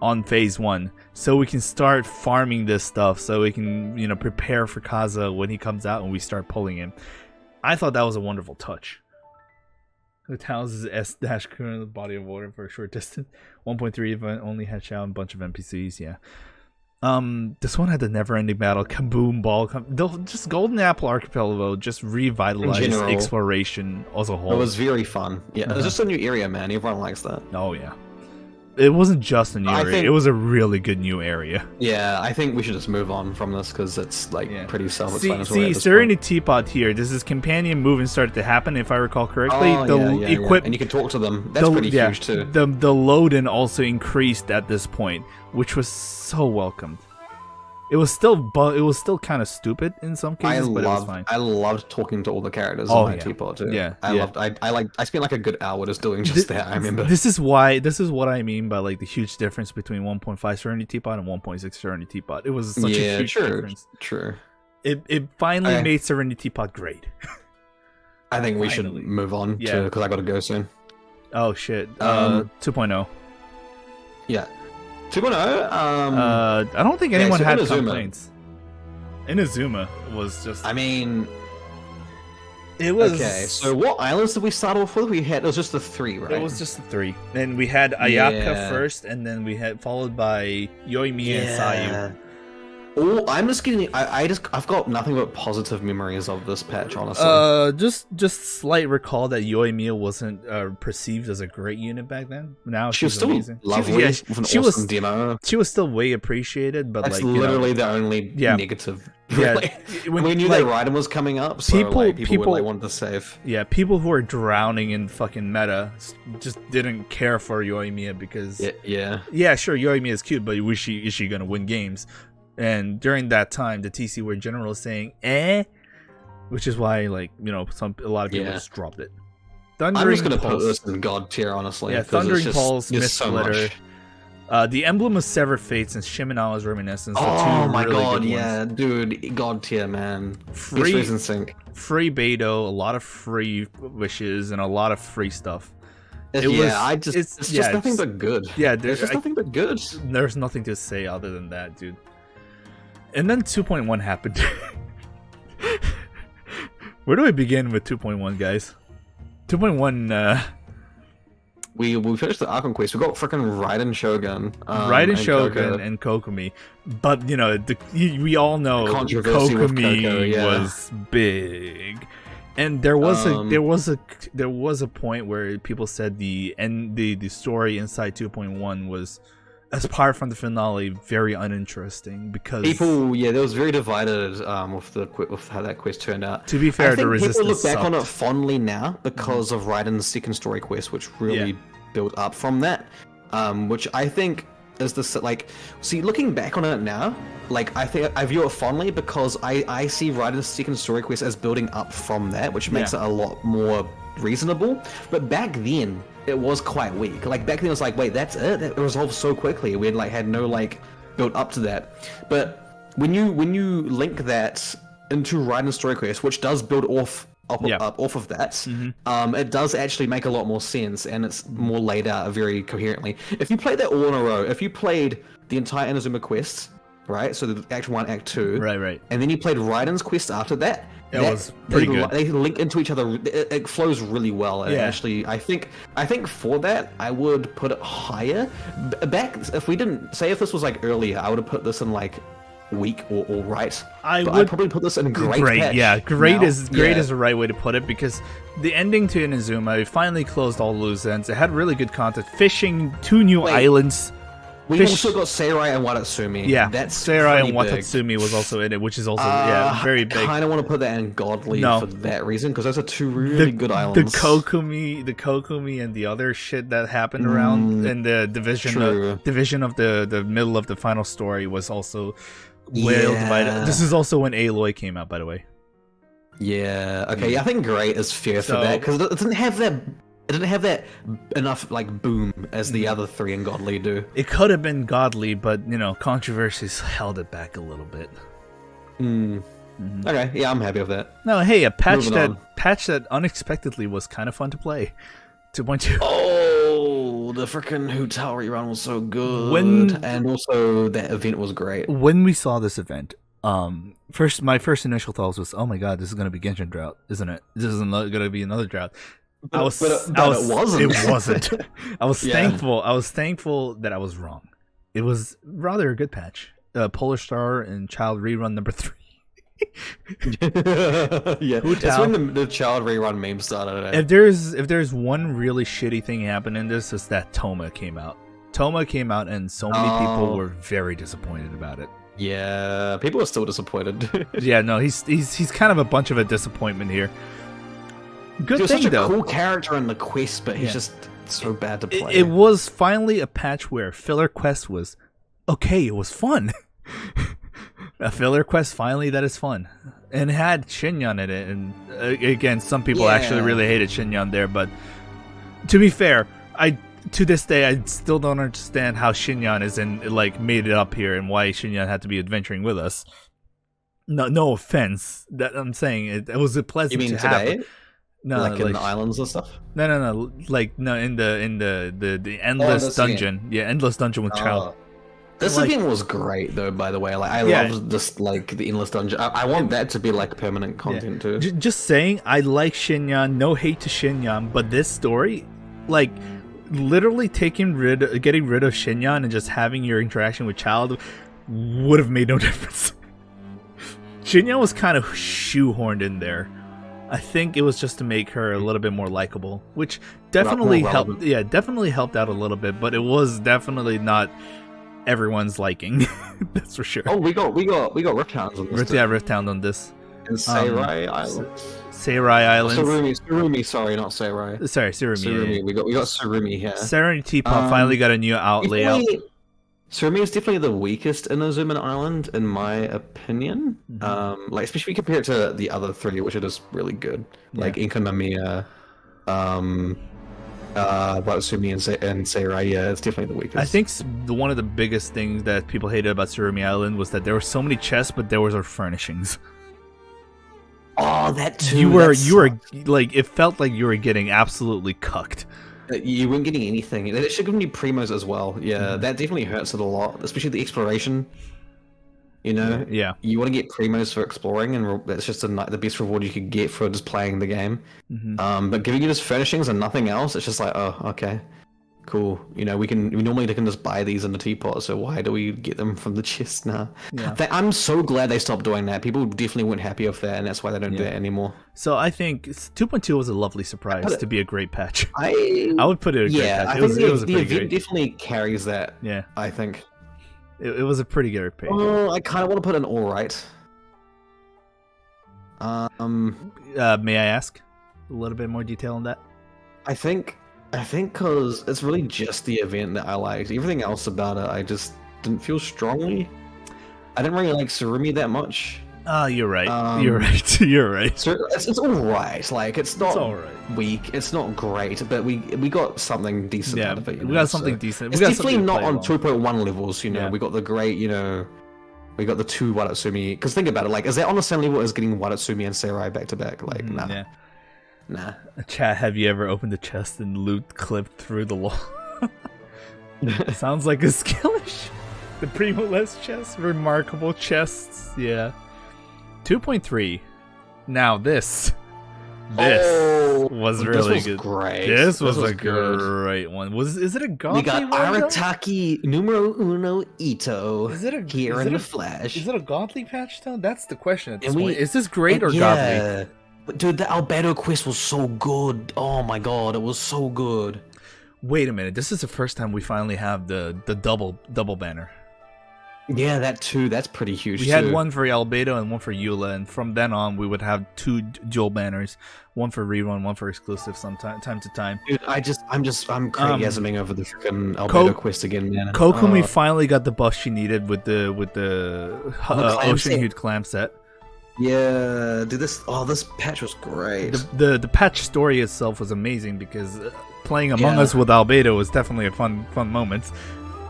on phase 1, so we can start farming this stuff, so we can, prepare for Kaza when he comes out and we start pulling him. I thought that was a wonderful touch. The Tao's S- current body of water for a short distance. 1.3 event only had Shao and a bunch of NPCs, yeah. This one had the never-ending battle, Kaboom Ball. Just Golden Apple Archipelago just revitalized exploration as a whole. It was very fun. Yeah, it was just a new area, man. Everyone likes that. Oh yeah. It wasn't just a new area. It was a really good new area. Yeah, I think we should just move on from this because it's pretty self-explanatory. See, Serenity Teapot here. This is companion movement started to happen, if I recall correctly. And you can talk to them. That's pretty huge too. The load-in also increased at this point, which was so welcomed. It was still kind of stupid in some cases, but it was fine. I loved talking to all the characters on my teapot too. Yeah, I spent like a good hour just doing just that. I remember. This is what I mean by like the huge difference between 1.5 Serenity Teapot and 1.6 Serenity Teapot. It was such a huge difference. True. It finally made Serenity Teapot great. I think we should move on because I gotta go soon. Oh shit. 2.0. Yeah. 2.0. I don't think anyone had complaints. Inazuma was just. I mean, it was okay. So what islands did we start off with? It was just the 3, right? It was just the 3. Then we had Ayaka first, and then we had followed by Yoimiya and Sayu. Oh, I'm just getting. I've got nothing but positive memories of this patch, honestly. Just slight recall that Yoimiya wasn't perceived as a great unit back then. Now she was still amazing. Lovely. She was demo. She was still way appreciated, but that's literally the only negative. Really. Yeah, we knew that Raiden was coming up, so people wanted to save. Yeah, people who are drowning in fucking meta just didn't care for Yoimiya because. Yeah, sure, Yoimiya is cute, but is she gonna win games? And during that time, the TC were generally saying, which is why, a lot of people just dropped it. I'm just going to put this in God tier, honestly. Yeah, Thundering Pulse, Mist Splitter. The Emblem of Severed Fates and Shimenawa's Reminiscence. Oh my god, yeah, dude. God tier, man. Free Beto, a lot of free wishes, and a lot of free stuff. It's just nothing but good. Yeah, there's just nothing but good. There's nothing to say other than that, dude. And then 2.1 happened. Where do we begin with 2.1, guys? 2.1, We finished the Archon Quest. We got freaking Raiden Shogun. Raiden Shogun and Kokomi. But, we all know Kokomi was big. And there was a point where people said the story inside 2.1 was apart from the finale, very uninteresting because people, there was very divided with how that quest turned out. To be fair, the Resistance people look back sucked. on it fondly now because of Raiden's second story quest, which really built up from that, which I think is looking back on it now, like I think I view it fondly because I see Raiden's second story quest as building up from that, which makes it a lot more reasonable. But back then it was quite weak. Like back then it was like, wait, that's it? That resolved so quickly. We had no build up to that. But when you link that into Raiden's story quest, which does build off of that, it does actually make a lot more sense, and it's more laid out very coherently. If you played that all in a row, if you played the entire Inazuma quest, right, so the Act 1, Act 2, right, and then you played Raiden's quest after that, it was pretty good. They link into each other. It flows really well. And actually, I think for that, I would put it higher. Back, if this was like earlier, I would have put this in like weak or right. I'd probably put this in great. Great, yeah, great is the right way to put it, because the ending to Inazuma, it finally closed all loose ends. It had really good content, fishing 2 new islands. We also got Seirai and Watatsumi. Yeah, that's Seirai and Watatsumi was also in it, which is also very big. I kind of want to put that in Godly for that reason, because those are 2 really good islands. The Kokumi and the other shit that happened around, and the division of the middle of the final story was also well divided. This is also when Aloy came out, by the way. Yeah. Okay. I think Great is fair for that, because it didn't have that. It didn't have that enough boom as the other 3 in Godly do. It could have been Godly, but controversies held it back a little bit. Okay, yeah, I'm happy with that. No, hey, a patch that unexpectedly was kind of fun to play. 2.2. Oh, the freaking Hu Tao rerun was so good, and also that event was great. When we saw this event, my first initial thoughts was, oh my god, this is going to be Genshin drought, isn't it? This isn't going to be another drought. It wasn't. It wasn't. I was thankful. I was thankful that I was wrong. It was rather a good patch. Polar Star and Child rerun number 3. That's when the Child rerun meme started. If there's one really shitty thing happened in this, is that Toma came out. Toma came out, and so many people were very disappointed about it. Yeah, people are still disappointed. Yeah, no, he's kind of a bunch of a disappointment here. Good thing, such a though. Cool character in the quest, but he's just so bad to play. It was finally a patch where filler quest was okay. It was fun. A filler quest finally that is fun, and it had Shinyan in it. And again, some people actually really hated Shinyan there. But to be fair, to this day I still don't understand how Shinyan made it up here, and why Shinyan had to be adventuring with us. No offense. That I'm saying it was a pleasant. You mean to today? Have. No, in the islands and stuff. No. In the endless dungeon. Yeah, endless dungeon with Child. This event was great, though. By the way, I loved this the endless dungeon. I want that to be permanent content too. Just saying, I like Shinyan. No hate to Shinyan, but this story, literally getting rid of Shinyan and just having your interaction with Child would have made no difference. Shinyan was kind of shoehorned in there. I think it was just to make her a little bit more likable, which definitely helped. Yeah, definitely helped out a little bit, but it was definitely not everyone's liking. That's for sure. Oh, we got Rift Hounds on this. Rift Hound on this. And Seirai Island. Seirai Island. Surumi, sorry, not Seirai. Sorry, Surumi. We got Surumi here. Serenity Teapot finally got a new layout. Surumi is definitely the weakest Inazuma Island, in my opinion. Especially compared to the other 3, which are just really good. Inkanamiya, Watatsumi, and Seirai. Yeah, it's definitely the weakest. I think one of the biggest things that people hated about Surumi Island was that there were so many chests, but there was no furnishings. Oh, that too. You were it felt like you were getting absolutely cucked. You weren't getting anything. It should give you primos as well. Yeah, that definitely hurts it a lot, especially the exploration. Yeah. You want to get primos for exploring, and that's just the best reward you could get for just playing the game. But giving you just furnishings and nothing else, it's just oh, okay, cool. You know, we normally can just buy these in the teapot, so why do we get them from the chest now? Yeah. I'm so glad they stopped doing that. People definitely weren't happy with that, and that's why they don't do that anymore. So I think 2.2 was a lovely surprise to be a great patch. I would put it a great patch. I think the event definitely carries that. Yeah. I think. It was a pretty good patch. Oh, I kind of want to put an alright. May I ask a little bit more detail on that? I think because it's really just the event that I liked. Everything else about it, I just didn't feel strongly. I didn't really like Surumi that much. You're right. You're right. You're right. So it's all right. Like it's not weak. It's not great, but we got something decent out of it. We got something decent. It's definitely not on 2.1 levels. You know, we got the great. You know, we got the 2 Watatsumi. Because think about it. Like, is that on the same level as getting Watatsumi and Sarai back to back? Like, nah. Yeah. Nah. Chat, have you ever opened a chest and loot clipped through the wall? Sounds like a skillish. The primo-less chest, remarkable chests. Yeah. 2.3. Now this was really good. Great. This was a great one. Is it a godly one? We got Arataki numero uno Ito here in the flesh. Is it a godly patch though? That's the question at this point. Is this great or godly? Dude, the Albedo quest was so good. Oh my god, it was so good. Wait a minute, this is the first time we finally have the double banner. Yeah, that too. That's pretty huge. We had one for Albedo and one for Eula, and from then on we would have 2 dual banners, one for rerun, one for exclusive time to time. Dude, I'm crazy-assuming over the freaking Albedo quest again, man. Kokumi finally got the buff she needed with the Ocean Hued Clam set. Yeah, dude, this patch was great. The patch story itself was amazing because playing Among Us with Albedo was definitely a fun moment.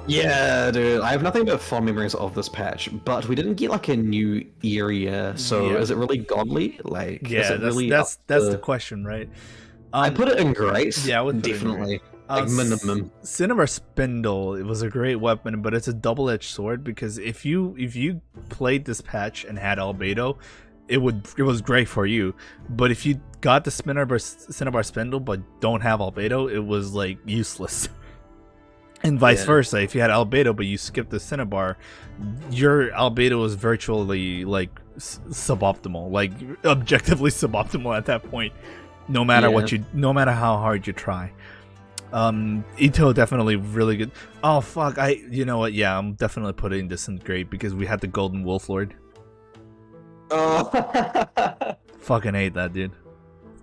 Yeah, dude, I have nothing but fond memories of this patch, but we didn't get like a new area, so is it really godly? Like, yeah, that's the question, right? I put it in great. Yeah, I would definitely. Like minimum. Cinnabar Spindle, it was a great weapon, but it's a double-edged sword because if you played this patch and had Albedo, it was great for you. But if you got the Cinnabar Spindle but don't have Albedo, it was like useless. And vice versa, if you had Albedo but you skipped the Cinnabar, your Albedo was virtually like suboptimal, like objectively suboptimal at that point. No matter no matter how hard you try. Ito definitely really good. Oh fuck, you know what? Yeah, I'm definitely putting this in great because we had the Golden Wolf Lord. Oh, fucking hate that, dude.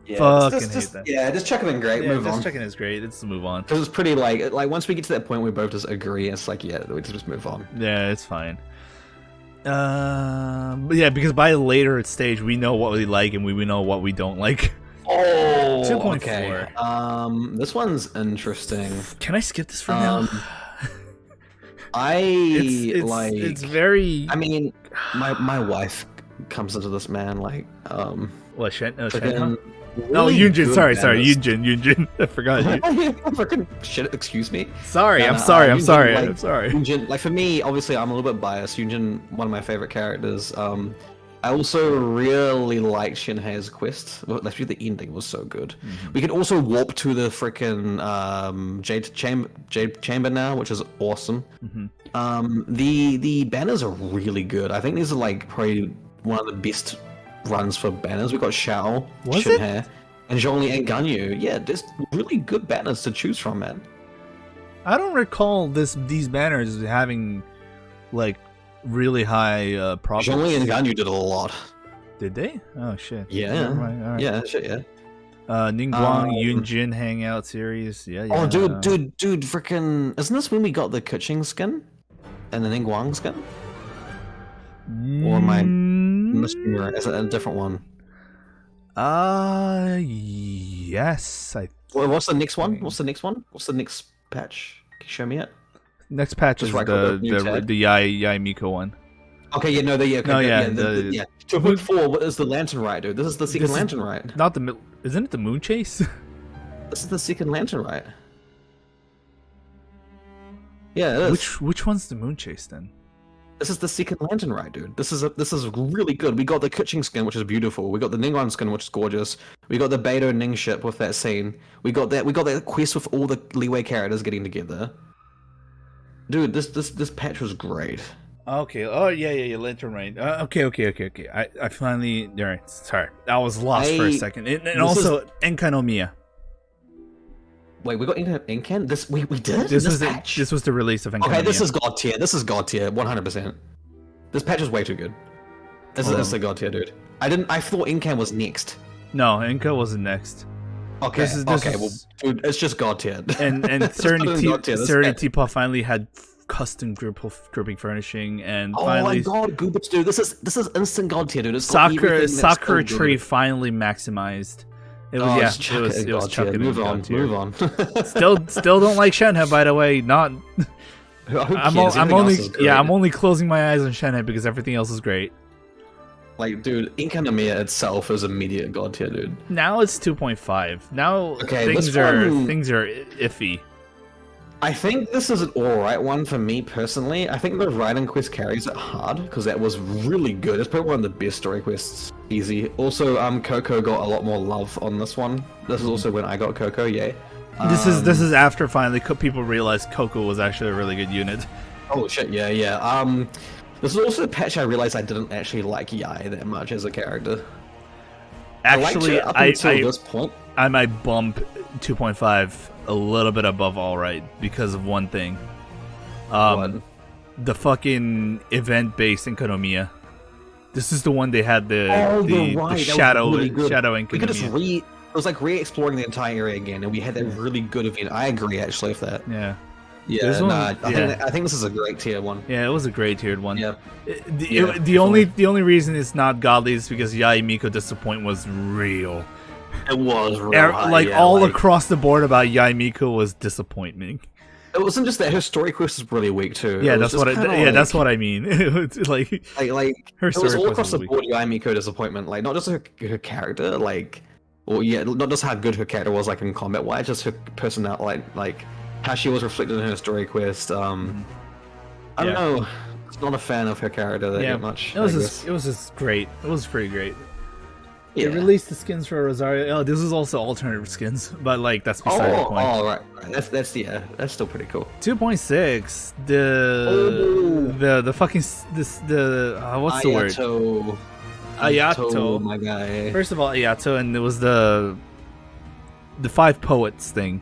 Yeah, just chucking in great. Move on. Just chucking is great. Let's move on. Because it's pretty like once we get to that point, we both just agree. It's like we just move on. Yeah, it's fine. But yeah, because by a later stage, we know what we like and we know what we don't like. Oh, 2.4. Okay. This one's interesting. Can I skip this for now? It's very. I mean, my wife comes into this, man, like what? Shen? No, Yunjin. Sorry, Yunjin. I forgot you. Fucking shit. Excuse me. Sorry, I'm sorry. Yunjin, like for me, obviously, I'm a little bit biased. Yunjin, one of my favorite characters. I also really liked Shinhei's quest. Especially the ending was so good. Mm-hmm. We can also warp to the freaking Jade Chamber now, which is awesome. Mm-hmm. The banners are really good. I think these are like probably one of the best runs for banners. We got Xiao, Shinhei, and Zhongli and Ganyu. Yeah, there's really good banners to choose from, man. I don't recall these banners having like really high profits. Zhongli and Ganyu did a lot. Did they? Oh shit. Yeah. All right. Yeah, shit, yeah. Ningguang Yunjin Hangout series. Yeah. Oh, dude, freaking! Isn't this when we got the Kuching skin and the Ningguang skin? Or am I missing? Is it a different one? Yes. Well, what's the next one? What's the next patch? Can you show me it? Next patch is the Yai Miko one. Okay, yeah, no, the 2.4. What is the Lantern Rite, dude? This is the second Lantern Rite. Not the. Isn't it the Moon Chase? This is the second Lantern Rite. Yeah, it is. Which one's the Moon Chase then? This is the second lantern ride, dude. This is really good. We got the Kuching skin, which is beautiful. We got the Ningguang skin, which is gorgeous. We got the Beidou Ning ship with that scene. We got that quest with all the Liyue characters getting together. Dude, this patch was great. Okay. Oh yeah. Lantern Ride. Okay. I finally. All right. Sorry, I was lost for a second. And also Enkanomiya. Wait, we got Incan? This we did? This patch? This was the release of Enkanomiya. Okay, this is god tier. This is god tier, 100%. This patch is way too good. This is the god tier, dude. I thought Incan was next. No, Inca wasn't next. Okay, well, dude, it's just god tier. And Serenity Puff finally had custom gripping furnishing, and finally, oh my god, Goobers, dude, this is instant god tier, dude. It's Sakura Tree finally maximized. It was it was chucking. Move on. Still don't like Shenhe, by the way. Not. I'm only closing my eyes on Shenhe because everything else is great. Like, dude, Enkanomiya itself is immediate god tier, dude. Now it's 2.5. Now things are iffy. I think this is an alright one for me personally. I think the Raiden quest carries it hard because that was really good. It's probably one of the best story quests. Easy. Also, Coco got a lot more love on this one. This is also when I got Coco. Yay. This is after finally people realized Coco was actually a really good unit. Oh shit! Yeah. This is also the patch I realized I didn't actually like Yai that much as a character. Actually, up until this point. I might bump 2.5 a little bit above all right because of one thing. The fucking event-based Enkanomiya. This is the one they had the shadow Enkanomiya. We could just it was like re-exploring the entire area again, and we had that really good event. I agree actually with that. Yeah. Yeah, I think this is a great tier one. Yeah, it was a great tiered one. Yeah. The only reason it's not godly is because Yai Miko disappointment was real. It was real. Across the board about Yai Miko was disappointment. It wasn't just that her story quest was really weak too. Yeah, that's what I mean. like her story it was all across the board. Yai Miko disappointment. Like not just her character, not just how good her character was like in combat wise, just her personality, like how she was reflected in her story quest. I don't know. I'm not a fan of her character that much. It was just great. It was pretty great. Yeah. They released the skins for Rosario. Oh, this is also alternative skins, but like that's beside the point. Oh, right. That's still pretty cool. 2.6. The fucking what's the word? Ayato, my guy. First of all, Ayato, and it was the 5 poets thing.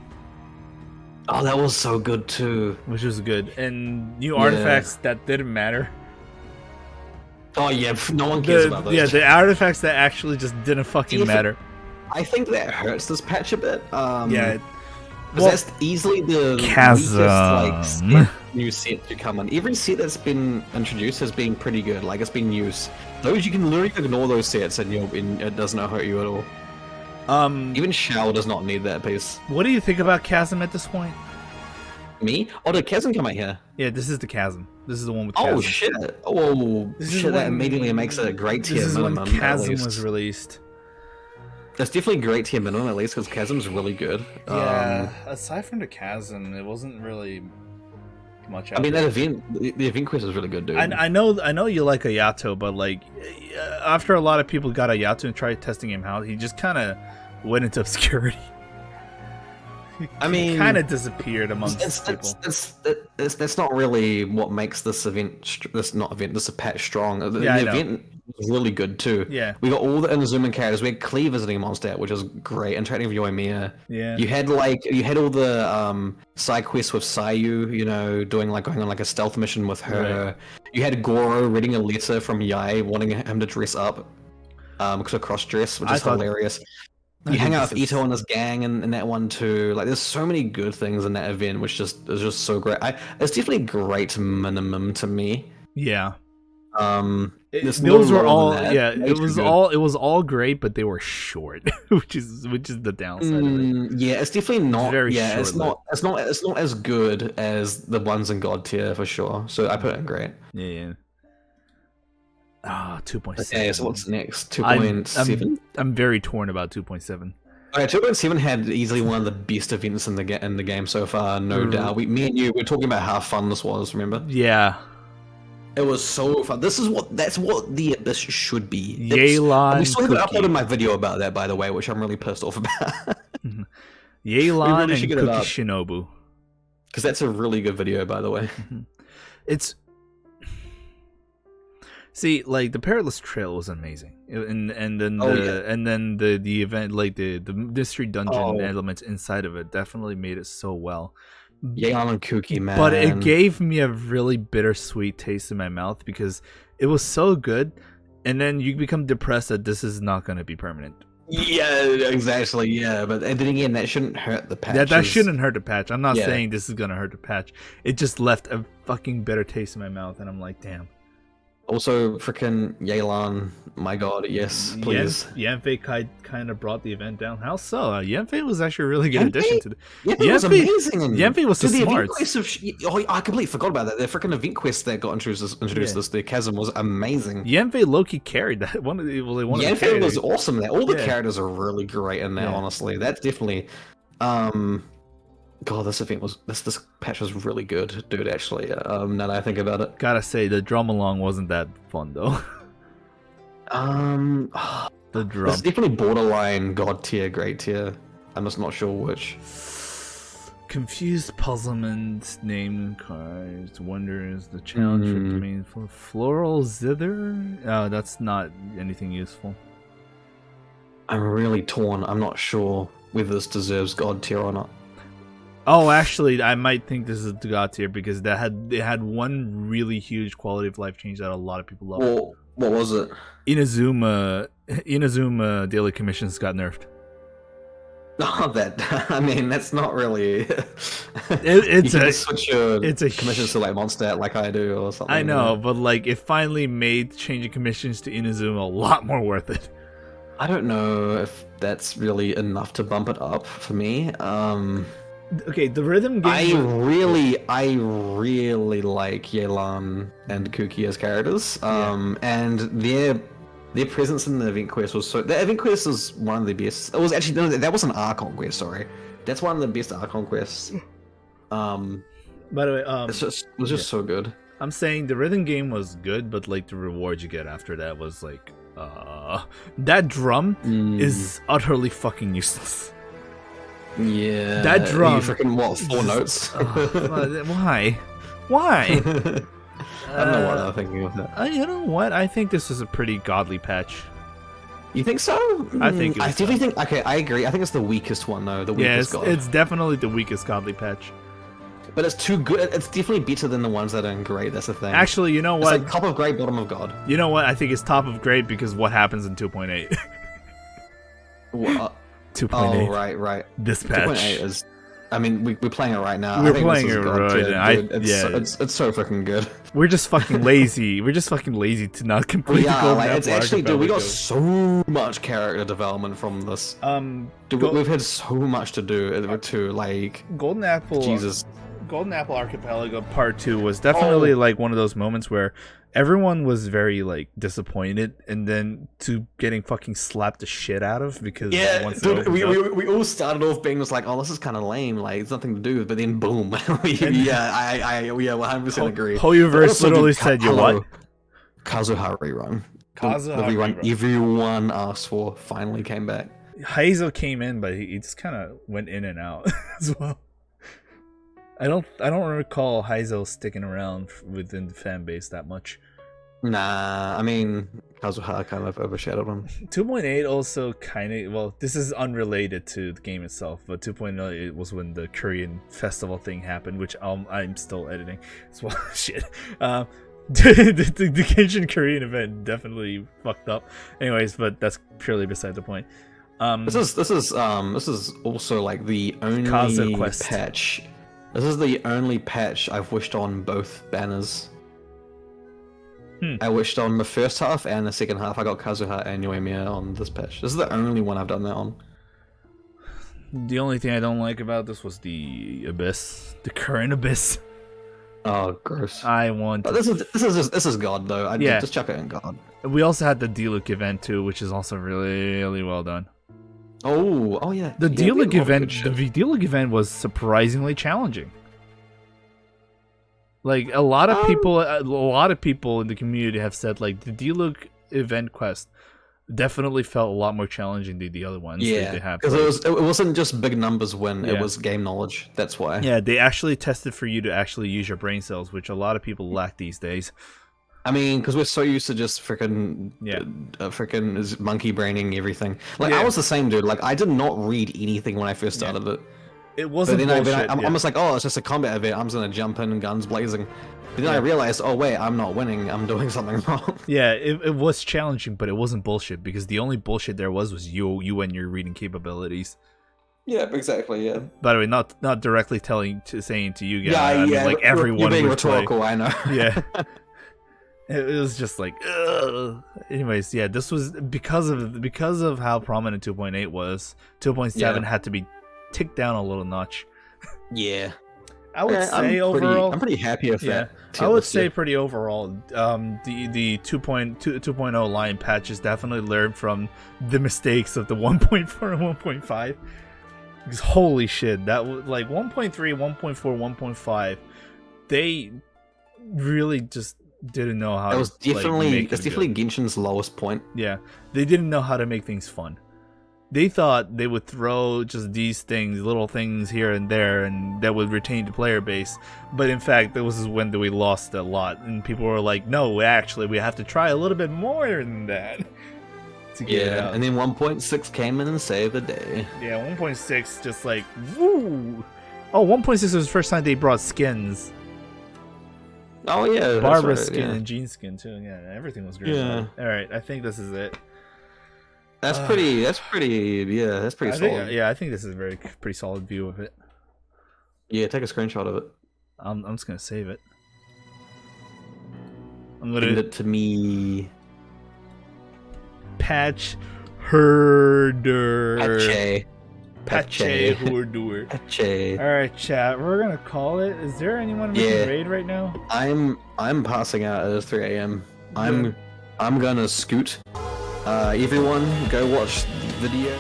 Oh, that was so good too. Which was good, and new artifacts that didn't matter. Oh yeah, no one cares about those. Yeah, the artifacts that actually just didn't fucking matter. I think that hurts this patch a bit. Well, that's easily the Chasm. weakest new set to come in. Every set that's been introduced has been pretty good. Like it's been used. Those you can literally ignore those sets and it does not hurt you at all. Even Shao does not need that piece. What do you think about Chasm at this point? Me? Oh, did Chasm come out here? Yeah, this is the Chasm. This is the one with Chasm. Oh shit! Oh shit! That immediately makes it a great tier minimum. This is when Chasm was released. That's definitely great tier minimum at least because Chasm's really good. Yeah. Aside from the Chasm, it wasn't really much. I mean, that event, the event quest is really good, dude. I know you like Ayato, but like after a lot of people got Ayato and tried testing him out, he just kind of went into obscurity. He kind of disappeared amongst people. That's not really what makes this patch strong. The event was really good too. Yeah, we got all the Inazuma characters. We had Klee visiting Mondstadt, which was great, interacting with Yoimiya. Yeah, you had all the side quests with Sayu, going on like a stealth mission with her. Right. You had Goro reading a letter from Yai wanting him to dress up, because of cross dress, which is hilarious. You hang out with Ito and his gang in that one too. Like, there's so many good things in that event, which is just so great. It's definitely great minimum to me. Yeah. Those were all. Yeah, it was all great, but they were short, which is the downside of it. Yeah, it's definitely not. Very short. It's not as good as the ones in God tier for sure. So I put it in great. Yeah. 2.7. Okay, so what's next? 2.7. I'm very torn about 2.7. Okay, 2.7 had easily one of the best events in the game so far, no doubt. Me and you were talking about how fun this was. Remember? Yeah. It was so fun. That's what the Abyss should be. Yelan. We still haven't uploaded my video about that, by the way, which I'm really pissed off about. Yelan and Cookie Shinobu. Because that's a really good video, by the way. It's see, like the Perilous Trail was amazing, and then the event, like the mystery dungeon elements inside of it, definitely made it so well. Yelan and Cookie, man. But it gave me a really bittersweet taste in my mouth because it was so good, and then you become depressed that this is not going to be permanent. Yeah, exactly. Yeah, but then again, that shouldn't hurt the patch. That shouldn't hurt the patch. I'm not saying this is going to hurt the patch. It just left a fucking bitter taste in my mouth, and I'm like, damn. Also, freaking Yelan, my god, yes, please. Yanfei kind of brought the event down. How so? Yanfei was actually a really good addition to the... Yanfei was amazing. Yanfei was so smart. I completely forgot about that. The freaking event quest that got introduced the chasm was amazing. Yanfei low-key carried that. Yanfei was awesome there. All the characters are really great in there, honestly. That's definitely... God, this patch was really good, dude, actually, now that I think about it. Gotta say, the drum along wasn't that fun, though. The drum. It's definitely borderline god tier, great tier. I'm just not sure which. Confused puzzlement, name cards, wonders, the challenge for meaningful. Floral zither? Oh, that's not anything useful. I'm really torn. I'm not sure whether this deserves god tier or not. Oh, actually, I might think this is the god tier because they had one really huge quality of life change that a lot of people love. Well, what was it? Inazuma daily commissions got nerfed. Oh, I mean, that's not really. It's a commissions to like Mondstadt like I do or something. I know, but like it finally made changing commissions to Inazuma a lot more worth it. I don't know if that's really enough to bump it up for me. Okay, the rhythm game. I really like Yelan and Cookie as characters. And their presence in the event quest was so. The event quest was one of the best. It was actually no, that was an Archon quest. Sorry, that's one of the best Archon quests. By the way, it was just so good. I'm saying the rhythm game was good, but like the reward you get after that was like, that drum is utterly fucking useless. Yeah, that drum. You freaking what? 4 notes? Why? I don't know what I'm thinking of that. You know what? I think this is a pretty godly patch. You think so? I think. I definitely think. Okay, I agree. I think it's the weakest one though. The weakest god. It's definitely the weakest godly patch. But it's too good. It's definitely better than the ones that are in great. That's the thing. Actually, you know what? It's like top of great, bottom of god. You know what? I think it's top of great because what happens in 2.8. What? 2.8. Oh, right. This patch. 2.8 is... I mean, we're playing it right now. We're playing it right now. It's so fucking good. We're just fucking lazy. We're just fucking lazy to not complete the Golden Apple. It's actually, dude, we got so much character development from this. Dude, we've had so much to do too. Like Golden Apple. Jesus. Golden Apple Archipelago Part 2 was definitely like one of those moments where everyone was very like disappointed, and then to getting fucking slapped the shit out of because dude, we all started off being just like, oh, this is kind of lame, like it's nothing to do, but then boom, I 100% agree. Hoyoverse literally said, "You what?" Kazuha rerun. Everyone asked for finally came back. Hazel came in, but he just kind of went in and out as well. I don't recall Hazel sticking around within the fan base that much. Nah, I mean, Kazuha kind of overshadowed him. 2.8 also kind of, well, this is unrelated to the game itself, but 2.0 it was when the Korean festival thing happened, which I'm still editing as well. Shit. The Genshin Korean event definitely fucked up. Anyways, but that's purely beside the point. This is also like the only patch. This is the only patch I've wished on both banners. I wished on the first half and the second half. I got Kazuha and Yoimiya on this patch. This is the only one I've done that on. The only thing I don't like about this was the Abyss, the current Abyss. Oh, gross! I want. This is God though. Just chuck it in God. We also had the Diluc event too, which is also really, really well done. Oh yeah. The Diluc event was surprisingly challenging. Like a lot of people in the community have said like the Diluc event quest definitely felt a lot more challenging than the other ones. Yeah, because it wasn't just big numbers when it was game knowledge. That's why. Yeah, they actually tested for you to actually use your brain cells, which a lot of people lack these days. I mean, because we're so used to just freaking monkey braining everything. Like I was the same, dude. Like I did not read anything when I first started it. It wasn't bullshit. I'm almost like, oh, it's just a combat event. I'm just gonna jump in and guns blazing. But then I realized, oh wait, I'm not winning. I'm doing something wrong. Yeah, it was challenging, but it wasn't bullshit because the only bullshit there was you and your reading capabilities. Yeah, exactly. Yeah. By the way, not directly saying to you guys. I mean, like everyone. You're being rhetorical, I know. Yeah. It was just like, ugh. Anyways, yeah, this was because of how prominent 2.8 was. 2.7 had to be ticked down a little notch. Yeah. I would say overall, I'm pretty happy with that. I would say pretty overall. The 2.0 line patches definitely learned from the mistakes of the 1.4 and 1.5. Because holy shit, that was like 1.3, 1.4, 1.5. They really just didn't know how. That was definitely Genshin's lowest point. Yeah, they didn't know how to make things fun. They thought they would throw just these things, little things here and there, and that would retain the player base. But in fact, that was when we lost a lot, and people were like, "No, actually, we have to try a little bit more than that." To get it out. And then 1.6 came in and saved the day. Yeah, 1.6 just like woo. Oh, 1.6 was the first time they brought skins. Oh yeah, Barbara's skin and Jean's skin too. Yeah, everything was great. Yeah. All right, I think this is it. That's pretty solid. I think this is a pretty solid view of it. Yeah, take a screenshot of it. I'm just gonna save it. Send it to me. Patch herder. Patch herder. Patch. All right, chat. We're gonna call it. Is there anyone we can raid right now? I'm passing out at 3 a.m. I'm gonna scoot. Everyone, go watch the video.